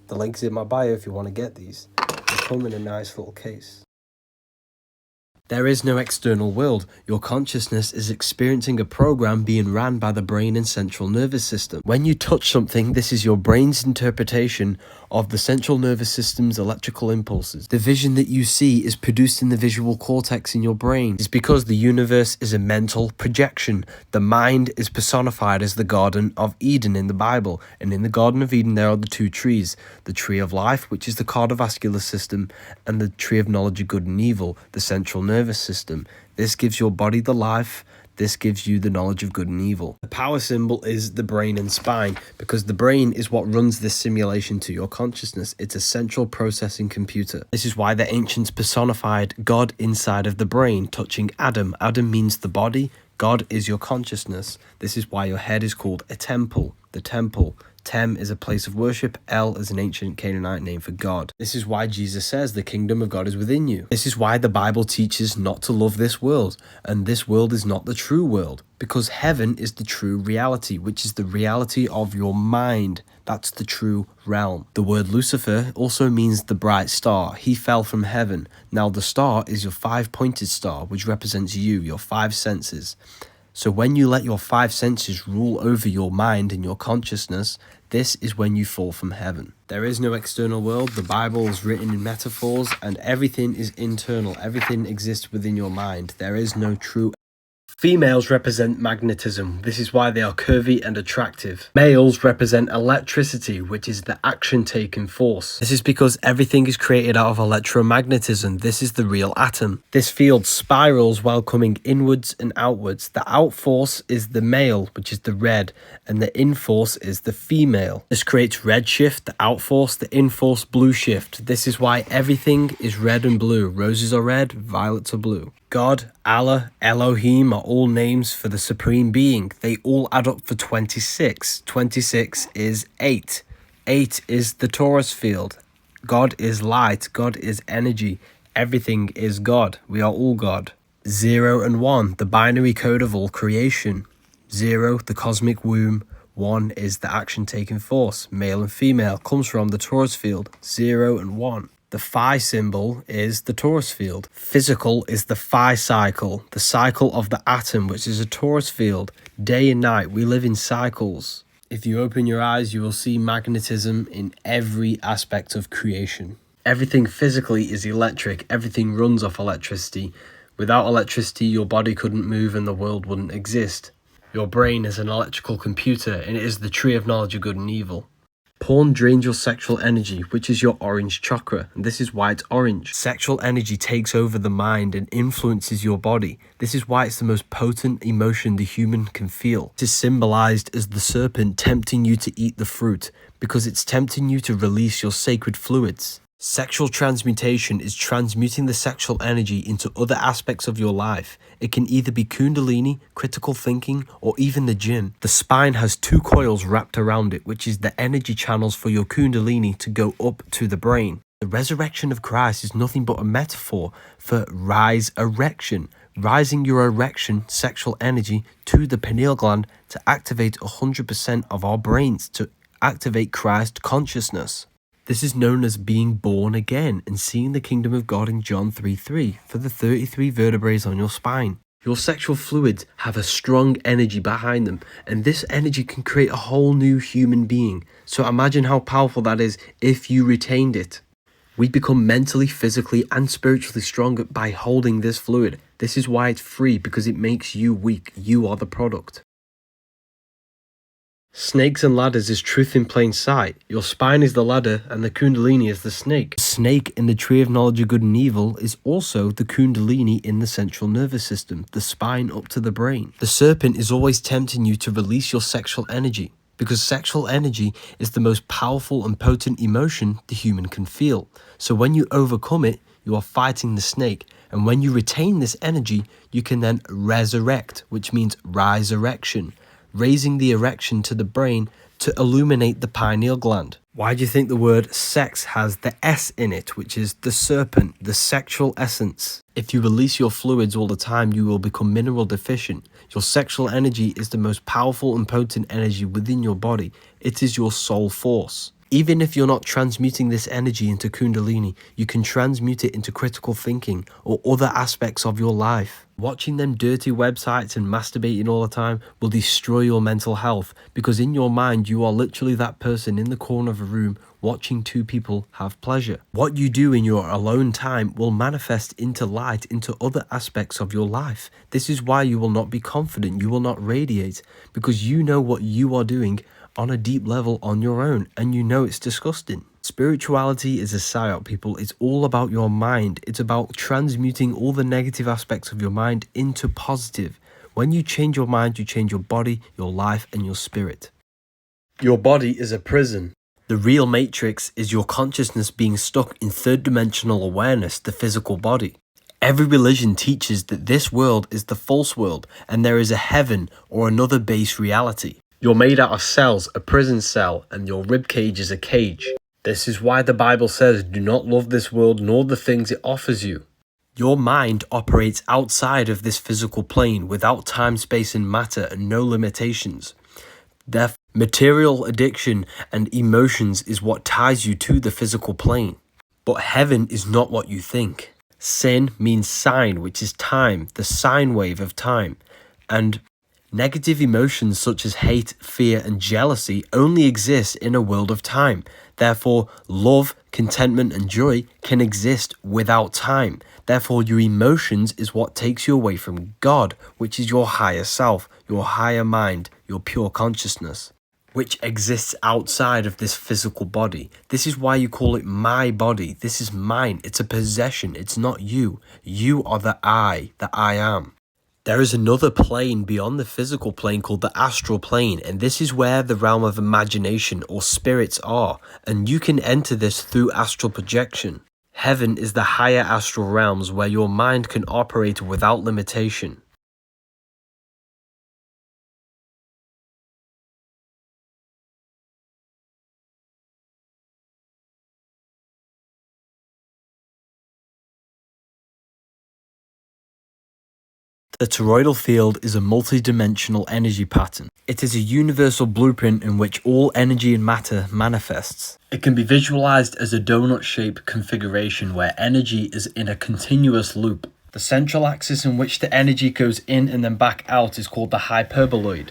The link's in my bio if you want to get these. They come in a nice little case. There is no external world. Your consciousness is experiencing a program being ran by the brain and central nervous system. When you touch something, this is your brain's interpretation of the central nervous system's electrical impulses. The vision that you see is produced in the visual cortex in your brain. It's because the universe is a mental projection. The mind is personified as the Garden of Eden in the Bible. And in the Garden of Eden, there are the two trees. The tree of life, which is the cardiovascular system, and the tree of knowledge of good and evil, the central nervous system. This gives your body the life. This gives you the knowledge of good and evil. The power symbol is the brain and spine, because the brain is what runs this simulation to your consciousness. It's a central processing computer. This is why the ancients personified God inside of the brain, touching Adam. Adam means the body. God is your consciousness. This is why your head is called a temple. The temple. Tem is a place of worship. El is an ancient Canaanite name for God. This is why Jesus says the kingdom of God is within you. This is why the Bible teaches not to love this world, and this world is not the true world, because heaven is the true reality, which is the reality of your mind. That's the true realm. The word Lucifer also means the bright star. He fell from heaven. Now the star is your five-pointed star, which represents you, your five senses. So when you let your five senses rule over your mind and your consciousness, this is when you fall from heaven. There is no external world. The Bible is written in metaphors, and everything is internal. Everything exists within your mind. There is no true. Females represent magnetism. This is why they are curvy and attractive. Males represent electricity, which is the action-taking force. This is because everything is created out of electromagnetism. This is the real atom. This field spirals while coming inwards and outwards. The out force is the male, which is the red, and the in force is the female. This creates red shift, the out force, the in force blue shift. This is why everything is red and blue. Roses are red, violets are blue. God, Allah, Elohim are all names for the Supreme Being. They all add up for 26. 26 is 8. 8 is the torus field. God is light. God is energy. Everything is God. We are all God. 0 and 1, the binary code of all creation. 0, the cosmic womb. 1 is the action-taking force. Male and female comes from the torus field. 0 and 1. The phi symbol is the torus field. Physical is the phi cycle, the cycle of the atom, which is a torus field. Day and night, we live in cycles. If you open your eyes, you will see magnetism in every aspect of creation. Everything physically is electric. Everything runs off electricity. Without electricity, your body couldn't move and the world wouldn't exist. Your brain is an electrical computer, and it is the tree of knowledge of good and evil. Porn drains your sexual energy, which is your orange chakra, and this is why it's orange. Sexual energy takes over the mind and influences your body. This is why it's the most potent emotion the human can feel. It is symbolized as the serpent tempting you to eat the fruit, because it's tempting you to release your sacred fluids. Sexual transmutation is transmuting the sexual energy into other aspects of your life. It can either be Kundalini, critical thinking, or even the gym. The spine has 2 coils wrapped around it, which is the energy channels for your Kundalini to go up to the brain. The resurrection of Christ is nothing but a metaphor for rise erection, rising your erection sexual energy to the pineal gland to activate 100% of our brains, to activate Christ consciousness. This is known as being born again and seeing the kingdom of God in John 3:3 for the 33 vertebrae on your spine. Your sexual fluids have a strong energy behind them, and this energy can create a whole new human being. So imagine how powerful that is if you retained it. We become mentally, physically, and spiritually stronger by holding this fluid. This is why it's free, because it makes you weak. You are the product. Snakes and ladders is truth in plain sight. Your spine is the ladder and the Kundalini is the snake. The snake in the tree of knowledge of good and evil is also the Kundalini in the central nervous system, the spine up to the brain. The serpent is always tempting you to release your sexual energy, because sexual energy is the most powerful and potent emotion the human can feel. So when you overcome it, you are fighting the snake. And when you retain this energy, you can then resurrect, which means rise erection. Raising the erection to the brain to illuminate the pineal gland. Why do you think the word sex has the S in it, which is the serpent, the sexual essence? If you release your fluids all the time, you will become mineral deficient. Your sexual energy is the most powerful and potent energy within your body. It is your soul force. Even if you're not transmuting this energy into Kundalini, you can transmute it into critical thinking or other aspects of your life. Watching them dirty websites and masturbating all the time will destroy your mental health, because in your mind you are literally that person in the corner of a room watching two people have pleasure. What you do in your alone time will manifest into light into other aspects of your life. This is why you will not be confident, you will not radiate, because you know what you are doing on a deep level on your own, and you know it's disgusting. Spirituality is a psyop, people. It's all about your mind. It's about transmuting all the negative aspects of your mind into positive. When you change your mind, you change your body, your life, and your spirit. Your body is a prison. The real matrix is your consciousness being stuck in third-dimensional awareness, the physical body. Every religion teaches that this world is the false world, and there is a heaven or another base reality. You're made out of cells, a prison cell, and your ribcage is a cage. This is why the Bible says, do not love this world nor the things it offers you. Your mind operates outside of this physical plane without time, space, and matter, and no limitations. Therefore, material addiction and emotions is what ties you to the physical plane. But heaven is not what you think. Sin means sine, which is time, the sine wave of time. And negative emotions such as hate, fear, and jealousy only exist in a world of time. Therefore, love, contentment, and joy can exist without time. Therefore, your emotions is what takes you away from God, which is your higher self, your higher mind, your pure consciousness, which exists outside of this physical body. This is why you call it my body. This is mine. It's a possession. It's not you. You are the I am. There is another plane beyond the physical plane called the astral plane, and this is where the realm of imagination or spirits are, and you can enter this through astral projection. Heaven is the higher astral realms where your mind can operate without limitation. The toroidal field is a multi-dimensional energy pattern. It is a universal blueprint in which all energy and matter manifests. It can be visualized as a donut-shaped configuration where energy is in a continuous loop. The central axis in which the energy goes in and then back out is called the hyperboloid.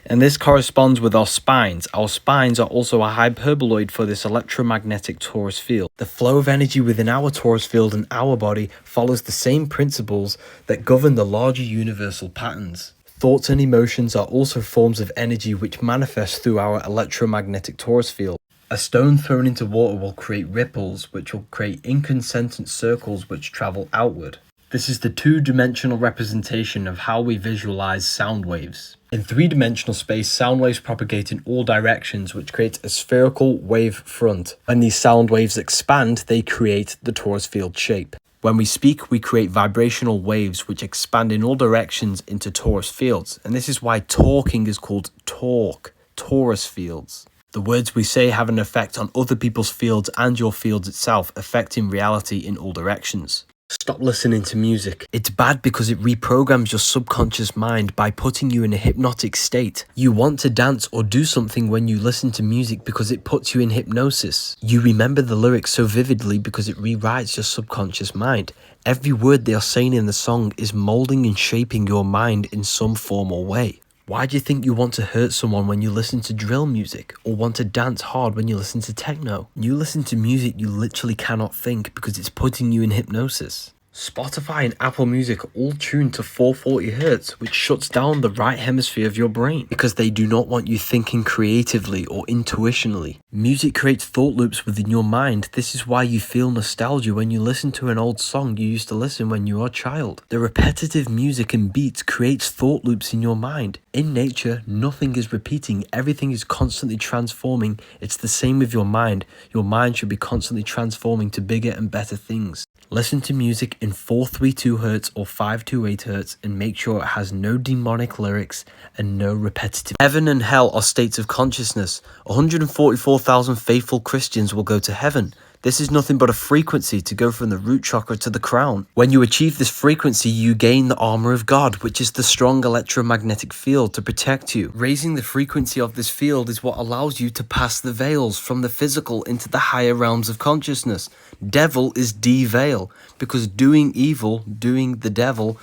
And this corresponds with our spines. Our spines are also a hyperboloid for this electromagnetic torus field. The flow of energy within our torus field and our body follows the same principles that govern the larger universal patterns. Thoughts and emotions are also forms of energy which manifest through our electromagnetic torus field. A stone thrown into water will create ripples, which will create incandescent circles which travel outward. This is the two-dimensional representation of how we visualize sound waves. In three-dimensional space, sound waves propagate in all directions, which creates a spherical wave front. When these sound waves expand, they create the torus field shape. When we speak, we create vibrational waves which expand in all directions into torus fields. And this is why talking is called torque, torus fields. The words we say have an effect on other people's fields and your fields itself, affecting reality in all directions. Stop listening to music. It's bad because it reprograms your subconscious mind by putting you in a hypnotic state. You want to dance or do something when you listen to music because it puts you in hypnosis. You remember the lyrics so vividly because it rewrites your subconscious mind. Every word they are saying in the song is molding and shaping your mind in some form or way. Why do you think you want to hurt someone when you listen to drill music, or want to dance hard when you listen to techno? When you listen to music, you literally cannot think because it's putting you in hypnosis. Spotify and Apple Music are all tuned to 440 Hz, which shuts down the right hemisphere of your brain because they do not want you thinking creatively or intuitionally. Music creates thought loops within your mind. This is why you feel nostalgia when you listen to an old song you used to listen when you were a child. The repetitive music and beats creates thought loops in your mind. In nature, nothing is repeating. Everything is constantly transforming. It's the same with your mind. Your mind should be constantly transforming to bigger and better things. Listen to music in 432 Hz or 528 Hz and make sure it has no demonic lyrics and no repetitive. Heaven and hell are states of consciousness. 144,000 faithful Christians will go to heaven. This is nothing but a frequency to go from the root chakra to the crown. When you achieve this frequency, you gain the armor of God, which is the strong electromagnetic field to protect you. Raising the frequency of this field is what allows you to pass the veils from the physical into the higher realms of consciousness. Devil is de-veil, because doing evil, doing the devil,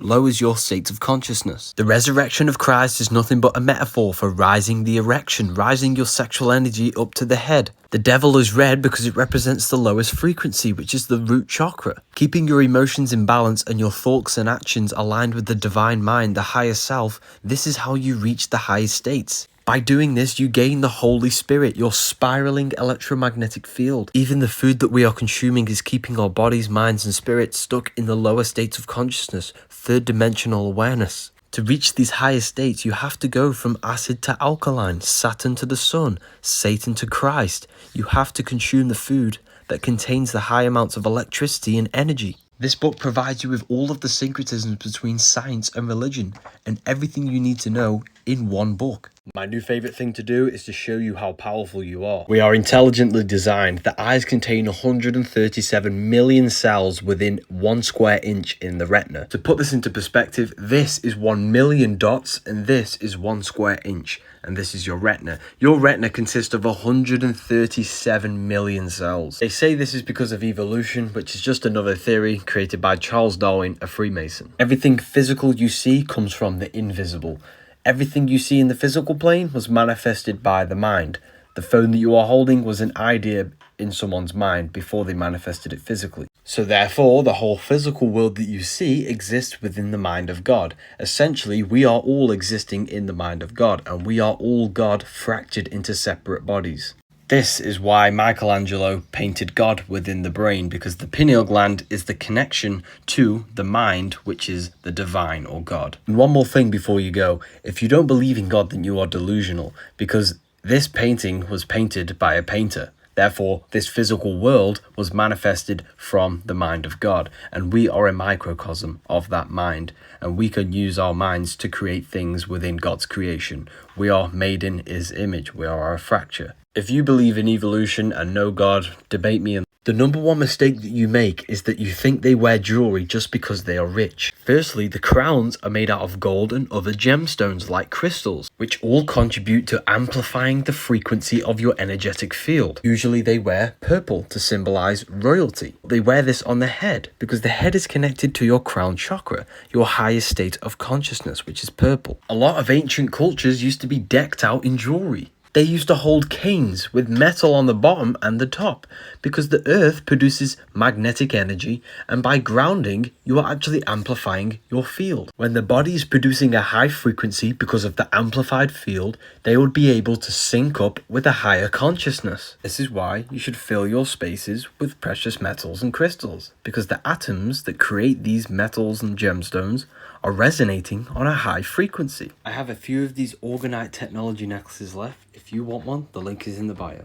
lowers your state of consciousness. The resurrection of Christ is nothing but a metaphor for rising the erection, rising your sexual energy up to the head. The devil is red because it represents the lowest frequency, which is the root chakra. Keeping your emotions in balance and your thoughts and actions aligned with the divine mind, the higher self, this is how you reach the highest states. By doing this, you gain the Holy Spirit, your spiraling electromagnetic field. Even the food that we are consuming is keeping our bodies, minds, and spirits stuck in the lower states of consciousness, third dimensional awareness. To reach these higher states, you have to go from acid to alkaline, Saturn to the sun, Satan to Christ. You have to consume the food that contains the high amounts of electricity and energy. This book provides you with all of the syncretisms between science and religion, and everything you need to know in one book. My new favourite thing to do is to show you how powerful you are. We are intelligently designed. The eyes contain 137 million cells within 1 square inch in the retina. To put this into perspective, this is 1 million dots and this is 1 square inch. And this is your retina. Your retina consists of 137 million cells. They say this is because of evolution, which is just another theory created by Charles Darwin, a Freemason. Everything physical you see comes from the invisible. Everything you see in the physical plane was manifested by the mind. The phone that you are holding was an idea in someone's mind before they manifested it physically. So therefore, the whole physical world that you see exists within the mind of God. Essentially, we are all existing in the mind of God, and we are all God fractured into separate bodies. This is why Michelangelo painted God within the brain, because the pineal gland is the connection to the mind, which is the divine or God. And one more thing before you go. If you don't believe in God, then you are delusional, because this painting was painted by a painter. Therefore, this physical world was manifested from the mind of God, and we are a microcosm of that mind, and we can use our minds to create things within God's creation. We are made in His image. We are a fracture. If you believe in evolution and know God, debate me. The number one mistake that you make is that you think they wear jewelry just because they are rich. Firstly, the crowns are made out of gold and other gemstones like crystals, which all contribute to amplifying the frequency of your energetic field. Usually they wear purple to symbolize royalty. They wear this on the head because the head is connected to your crown chakra, your highest state of consciousness, which is purple. A lot of ancient cultures used to be decked out in jewelry. They used to hold canes with metal on the bottom and the top because the earth produces magnetic energy, and by grounding, you are actually amplifying your field. When the body is producing a high frequency because of the amplified field, they would be able to sync up with a higher consciousness. This is why you should fill your spaces with precious metals and crystals, because the atoms that create these metals and gemstones are resonating on a high frequency. I have a few of these orgonite technology necklaces left. If you want one, the link is in the bio.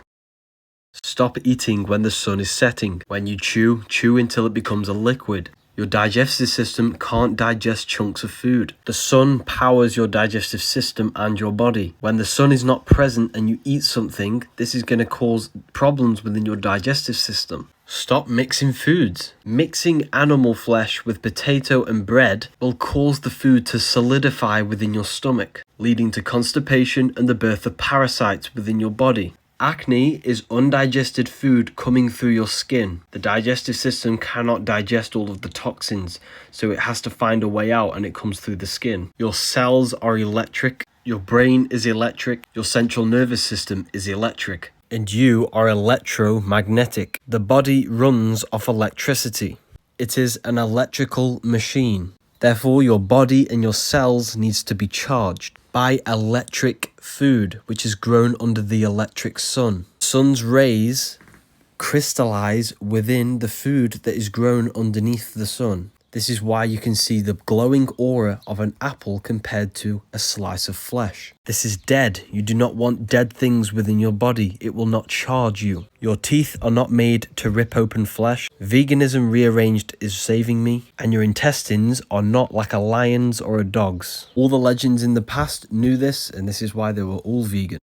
Stop eating when the sun is setting. When you chew, chew until it becomes a liquid. Your digestive system can't digest chunks of food. The sun powers your digestive system and your body. When the sun is not present and you eat something, this is going to cause problems within your digestive system. Stop mixing foods. Mixing animal flesh with potato and bread will cause the food to solidify within your stomach, leading to constipation and the birth of parasites within your body. Acne is undigested food coming through your skin. The digestive system cannot digest all of the toxins, so it has to find a way out, and it comes through the skin. Your cells are electric. Your brain is electric. Your central nervous system is electric. And you are electromagnetic. The body runs off electricity. It is an electrical machine. Therefore, your body and your cells needs to be charged by electric food, which is grown under the electric sun. Sun's rays crystallize within the food that is grown underneath the sun. This is why you can see the glowing aura of an apple compared to a slice of flesh. This is dead. You do not want dead things within your body. It will not charge you. Your teeth are not made to rip open flesh. Veganism rearranged is saving me. And your intestines are not like a lion's or a dog's. All the legends in the past knew this, and this is why they were all vegan.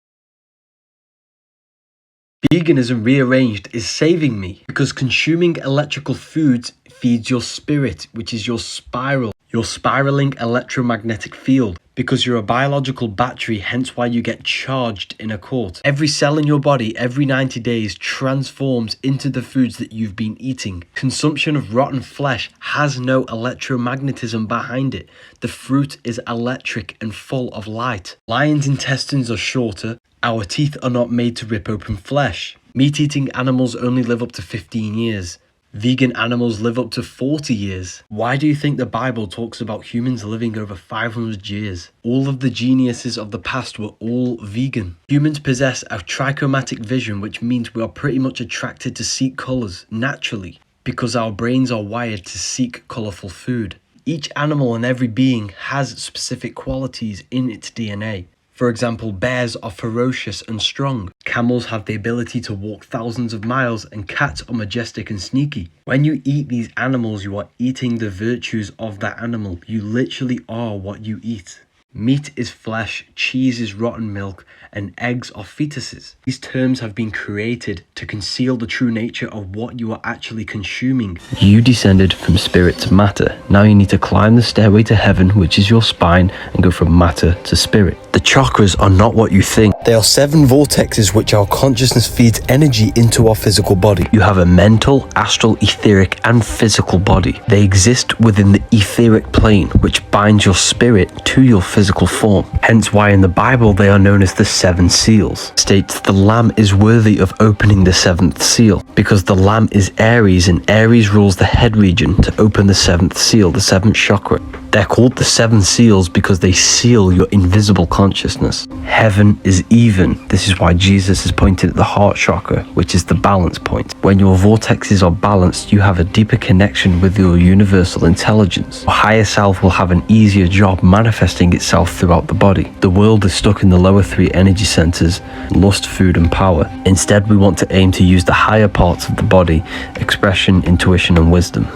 Veganism rearranged is saving me because consuming electrical foods feeds your spirit, which is your spiral, your spiraling electromagnetic field, because you're a biological battery, hence why you get charged in a court. Every cell in your body every 90 days transforms into the foods that you've been eating. Consumption of rotten flesh has no electromagnetism behind it. The fruit is electric and full of light. Lions' intestines are shorter. Our teeth are not made to rip open flesh. Meat-eating animals only live up to 15 years. Vegan animals live up to 40 years. Why do you think the Bible talks about humans living over 500 years? All of the geniuses of the past were all vegan. Humans possess a trichromatic vision, which means we are pretty much attracted to seek colours naturally, because our brains are wired to seek colourful food. Each animal and every being has specific qualities in its DNA. For example, bears are ferocious and strong. Camels have the ability to walk thousands of miles, and cats are majestic and sneaky. When you eat these animals, you are eating the virtues of that animal. You literally are what you eat. Meat is flesh, cheese is rotten milk, and eggs are fetuses. These terms have been created to conceal the true nature of what you are actually consuming. You descended from spirit to matter. Now you need to climb the stairway to heaven, which is your spine, and go from matter to spirit. The chakras are not what you think. They are 7 vortexes which our consciousness feeds energy into our physical body. You have a mental, astral, etheric, and physical body. They exist within the etheric plane, which binds your spirit to your physical form. Hence why in the Bible they are known as the 7 seals. It states the lamb is worthy of opening the 7th seal, because the lamb is Aries, and Aries rules the head region to open the 7th seal, the 7th chakra. They're called the 7 seals because they seal your invisible consciousness. Heaven is even. This is why Jesus is pointed at the heart chakra, which is the balance point. When your vortexes are balanced, you have a deeper connection with your universal intelligence. Your higher self will have an easier job manifesting itself throughout the body. The world is stuck in the lower 3 energy centers: lust, food, and power. Instead, we want to aim to use the higher parts of the body: expression, intuition, and wisdom.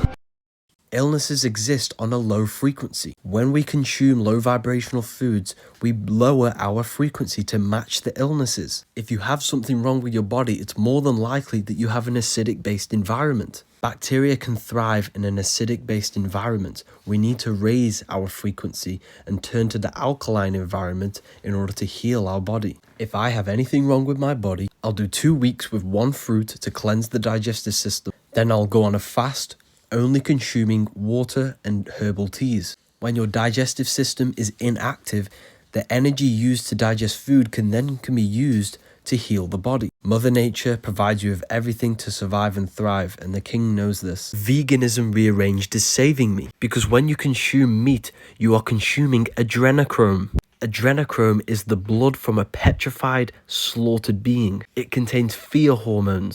Illnesses exist on a low frequency. When we consume low vibrational foods, we lower our frequency to match the illnesses. If you have something wrong with your body, it's more than likely that you have an acidic-based environment. Bacteria can thrive in an acidic-based environment. We need to raise our frequency and turn to the alkaline environment in order to heal our body. If I have anything wrong with my body, I'll do 2 weeks with 1 fruit to cleanse the digestive system. Then I'll go on a fast, only consuming water and herbal teas. When your digestive system is inactive, the energy used to digest food can be used to heal the body. Mother Nature provides you with everything to survive and thrive, and the king knows this. Veganism rearranged is saving me, because when you consume meat, you are consuming adrenochrome. Adrenochrome is the blood from a petrified, slaughtered being. It contains fear hormones.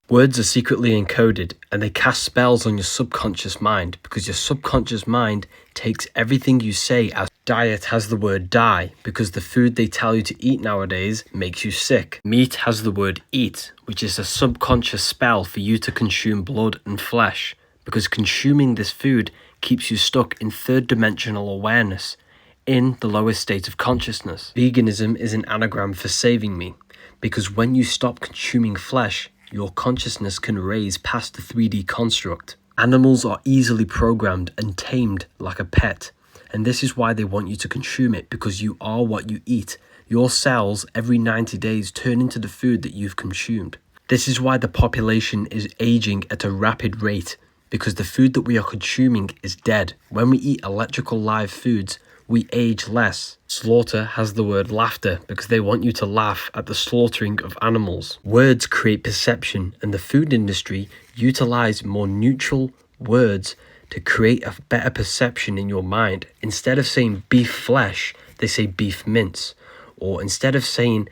Words are secretly encoded, and they cast spells on your subconscious mind, because your subconscious mind takes everything you say as diet has the word die, because the food they tell you to eat nowadays makes you sick. Meat has the word eat, which is a subconscious spell for you to consume blood and flesh, because consuming this food keeps you stuck in 3rd dimensional awareness, in the lowest state of consciousness. Veganism is an anagram for saving me, because when you stop consuming flesh, your consciousness can raise past the 3D construct. Animals are easily programmed and tamed like a pet, and this is why they want you to consume it, because you are what you eat. Your cells every 90 days turn into the food that you've consumed. This is why the population is aging at a rapid rate, because the food that we are consuming is dead. When we eat electrical live foods, we age less. Slaughter has the word laughter, because they want you to laugh at the slaughtering of animals. Words create perception, and the food industry utilize more neutral words to create a better perception in your mind. Instead of saying beef flesh, they say beef mince. Or instead of saying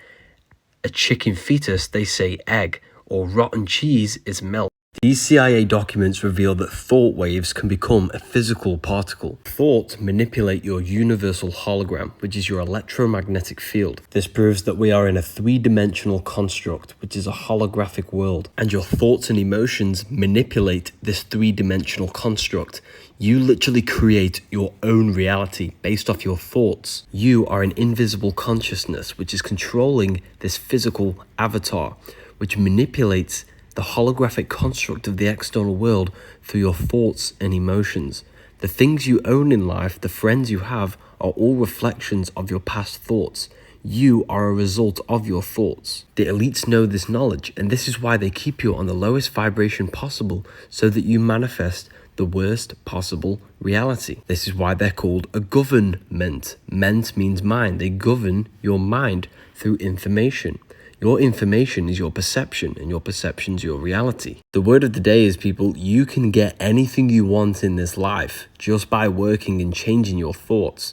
a chicken fetus, they say egg. Or rotten cheese is milk. These CIA documents reveal that thought waves can become a physical particle. Thoughts manipulate your universal hologram, which is your electromagnetic field. This proves that we are in a three-dimensional construct, which is a holographic world, and your thoughts and emotions manipulate this three-dimensional construct. You literally create your own reality based off your thoughts. You are an invisible consciousness, which is controlling this physical avatar, which manipulates the holographic construct of the external world through your thoughts and emotions. The things you own in life, the friends you have, are all reflections of your past thoughts. You are a result of your thoughts. The elites know this knowledge, and this is why they keep you on the lowest vibration possible, so that you manifest the worst possible reality. This is why they're called a government. Ment means mind. They govern your mind through information. Your information is your perception, and your perception is your reality. The word of the day is, people, you can get anything you want in this life just by working and changing your thoughts.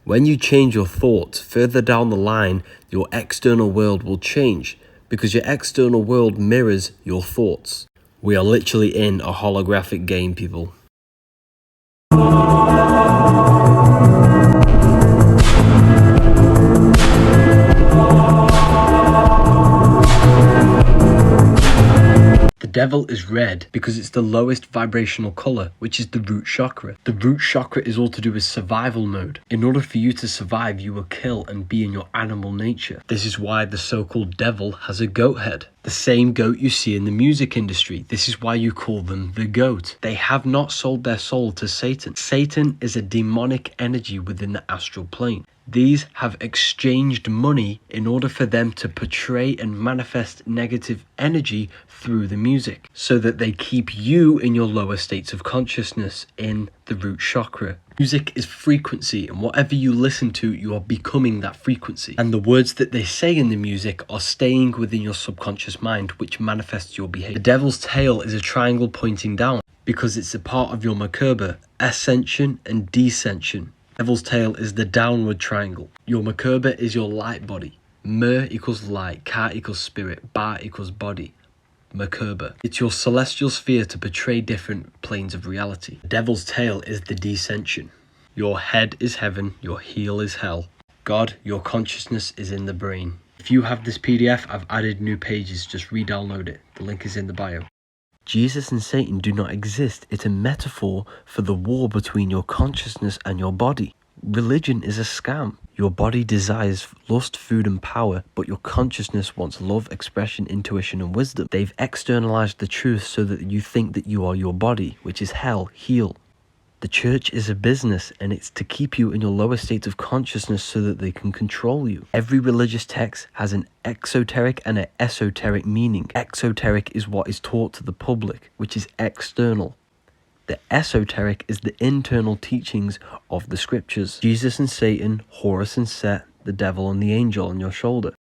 When you change your thoughts, further down the line, your external world will change, because your external world mirrors your thoughts. We are literally in a holographic game, people. The devil is red because it's the lowest vibrational color, which is the root chakra. The root chakra is all to do with survival mode. In order for you to survive, you will kill and be in your animal nature. This is why the so-called devil has a goat head. The same goat you see in the music industry. This is why you call them the goat. They have not sold their soul to Satan. Satan is a demonic energy within the astral plane. These have exchanged money in order for them to portray and manifest negative energy through the music, so that they keep you in your lower states of consciousness in the root chakra. Music is frequency, and whatever you listen to, you are becoming that frequency. And the words that they say in the music are staying within your subconscious mind, which manifests your behavior. The devil's tail is a triangle pointing down because it's a part of your Merkaba, ascension and descension. Devil's tail is the downward triangle. Your Merkaba is your light body. Mer equals light, Ka equals spirit, Ba equals body. Merkaba. It's your celestial sphere to portray different planes of reality. The devil's tail is the descension. Your head is heaven, your heel is hell. God, your consciousness is in the brain. If you have this PDF, I've added new pages, just re-download it. The link is in the bio. Jesus and Satan do not exist. It's a metaphor for the war between your consciousness and your body. Religion is a scam. Your body desires lust, food, and power, but your consciousness wants love, expression, intuition, and wisdom. They've externalized the truth so that you think that you are your body, which is hell, heel. The church is a business, and it's to keep you in your lower states of consciousness so that they can control you. Every religious text has an exoteric and an esoteric meaning. Exoteric is what is taught to the public, which is external. The esoteric is the internal teachings of the scriptures. Jesus and Satan, Horus and Set, the devil and the angel on your shoulder.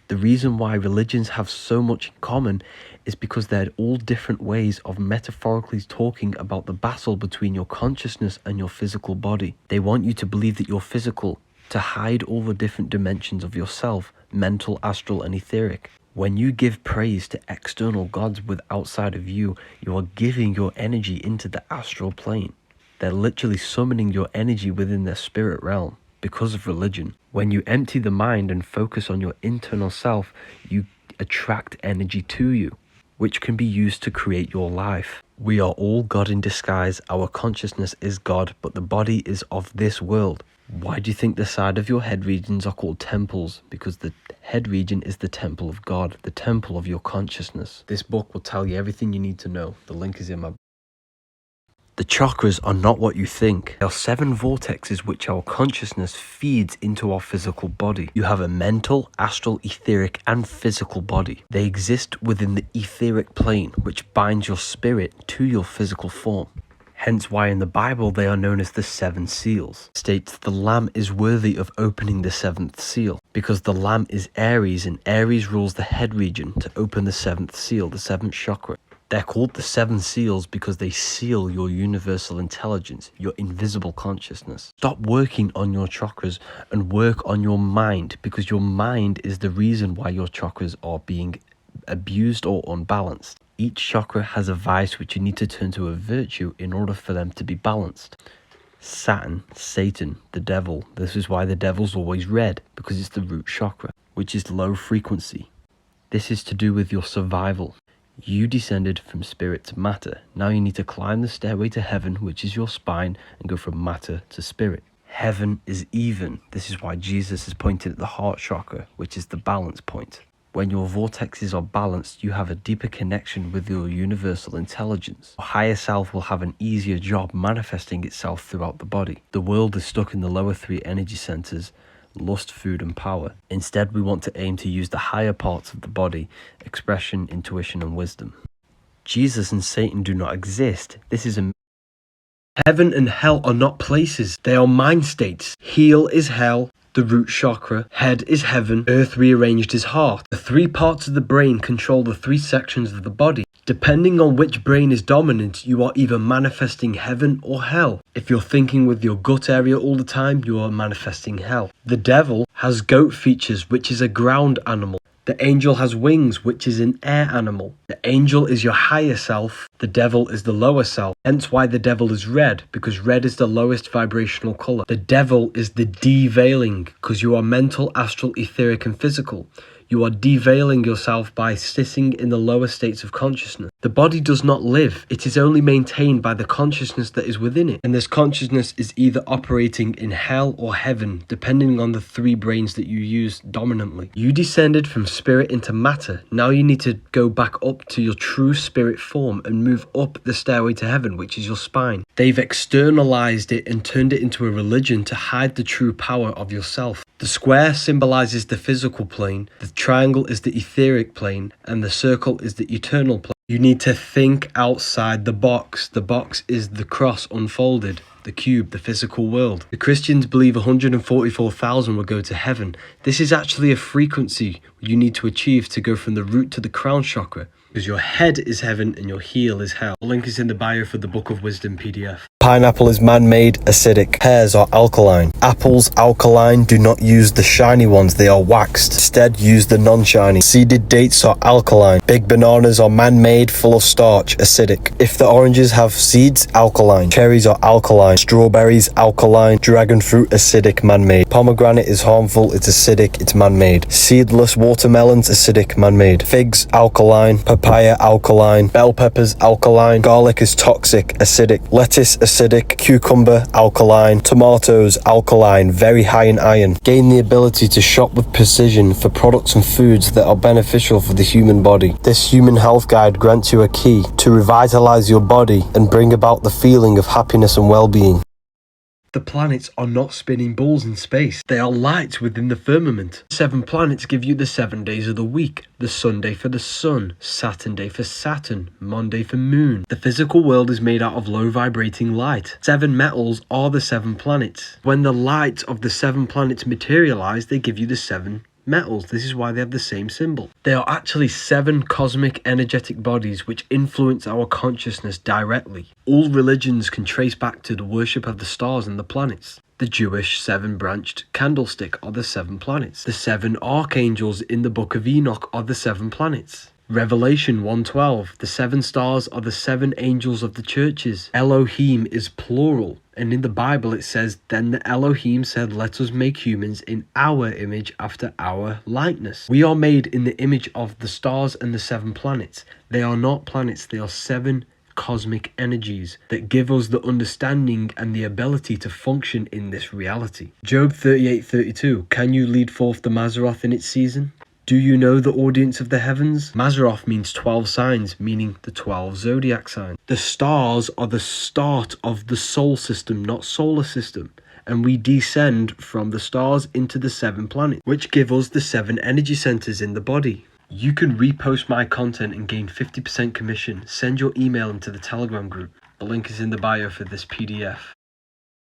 The reason why religions have so much in common is because they're all different ways of metaphorically talking about the battle between your consciousness and your physical body. They want you to believe that you're physical, to hide all the different dimensions of yourself, mental, astral, and etheric. When you give praise to external gods with outside of you, you are giving your energy into the astral plane. They're literally summoning your energy within their spirit realm because of religion. When you empty the mind and focus on your internal self, you attract energy to you, which can be used to create your life. We are all God in disguise. Our consciousness is God, but the body is of this world. Why do you think the side of your head regions are called temples? Because the head region is the temple of God, the temple of your consciousness. This book will tell you everything you need to know. The link is in my... The chakras are not what you think. They are 7 vortexes which our consciousness feeds into our physical body. You have a mental, astral, etheric, and physical body. They exist within the etheric plane, which binds your spirit to your physical form. Hence why in the Bible they are known as the 7 seals. It states the Lamb is worthy of opening the 7th seal, because the Lamb is Aries, and Aries rules the head region to open the 7th seal, the 7th chakra. They're called the 7 seals because they seal your universal intelligence, your invisible consciousness. Stop working on your chakras and work on your mind, because your mind is the reason why your chakras are being abused or unbalanced. Each chakra has a vice which you need to turn to a virtue in order for them to be balanced. Saturn, Satan, the devil. This is why the devil's always red, because it's the root chakra, which is low frequency. This is to do with your survival. You descended from spirit to matter. Now you need to climb the stairway to heaven, which is your spine, and go from matter to spirit. Heaven is even. This is why Jesus is pointed at the heart chakra, which is the balance point. When your vortexes are balanced, you have a deeper connection with your universal intelligence. Your higher self will have an easier job manifesting itself throughout the body. The world is stuck in the lower three energy centers: lust, food, and power. Instead, we want to aim to use the higher parts of the body: expression, intuition, and wisdom. Jesus and Satan do not exist. This is a Heaven and hell are not places, they are mind states. Heel is hell, the root chakra. Head is heaven, earth rearranged is heart. The three parts of the brain control the three sections of the body. Depending on which brain is dominant, you are either manifesting heaven or hell. If you're thinking with your gut area all the time, you are manifesting hell. The devil has goat features, which is a ground animal. The angel has wings, which is an air animal. The angel is your higher self. The devil is the lower self. Hence why the devil is red, because red is the lowest vibrational color. The devil is the deveiling, because you are mental, astral, etheric, and physical. You are deveiling yourself by sitting in the lower states of consciousness. The body does not live. It is only maintained by the consciousness that is within it. And this consciousness is either operating in hell or heaven, depending on the three brains that you use dominantly. You descended from spirit into matter. Now you need to go back up to your true spirit form and move up the stairway to heaven, which is your spine. They've externalized it and turned it into a religion to hide the true power of yourself. The square symbolizes the physical plane, the triangle is the etheric plane, and the circle is the eternal plane. You need to think outside the box. The box is the cross unfolded, the cube, the physical world. The Christians believe 144,000 will go to heaven. This is actually a frequency you need to achieve to go from the root to the crown chakra, because your head is heaven and your heel is hell. The link is in the bio for the Book of Wisdom PDF. Pineapple is man-made, acidic. Pears are alkaline. Apples, alkaline. Do not use the shiny ones, they are waxed. Instead, use the non-shiny. Seeded dates are alkaline. Big bananas are man-made, full of starch, acidic. If the oranges have seeds, alkaline. Cherries are alkaline. Strawberries, alkaline. Dragon fruit, acidic, man-made. Pomegranate is harmful, it's acidic, it's man-made. Seedless watermelons, acidic, man-made. Figs, alkaline. Papaya, alkaline. Bell peppers, alkaline. Garlic is toxic, acidic. Lettuce, acidic. Cucumber, alkaline. Tomatoes, alkaline, very high in iron. Gain the ability to shop with precision for products and foods that are beneficial for the human body. This human health guide grants you a key to revitalize your body and bring about the feeling of happiness and well-being. The planets are not spinning balls in space. They are lights within the firmament. 7 planets give you the 7 days of the week. The Sunday for the sun, Saturn day for Saturn, Monday for moon. The physical world is made out of low vibrating light. 7 metals are the 7 planets. When the light of the 7 planets materialize, they give you the 7 metals. This is why they have the same symbol. They are actually 7 cosmic energetic bodies which influence our consciousness directly. All religions can trace back to the worship of the stars and the planets. The Jewish 7-branched candlestick are the 7 planets. The 7 archangels in the Book of Enoch are the 7 planets. Revelation 1:12, the 7 stars are the 7 angels of the churches. Elohim is plural, and in the Bible it says, "Then the Elohim said, let us make humans in our image after our likeness." We are made in the image of the stars and the 7 planets. They are not planets, they are 7 cosmic energies that give us the understanding and the ability to function in this reality. Job 38:32, can you lead forth the Mazzaroth in its season? Do you know the audience of the heavens? Mazzaroth means 12 signs, meaning the 12 zodiac signs. The stars are the start of the solar system, not solar system. And we descend from the stars into the 7 planets, which give us the 7 energy centers in the body. You can repost my content and gain 50% commission. Send your email into the Telegram group. The link is in the bio for this PDF.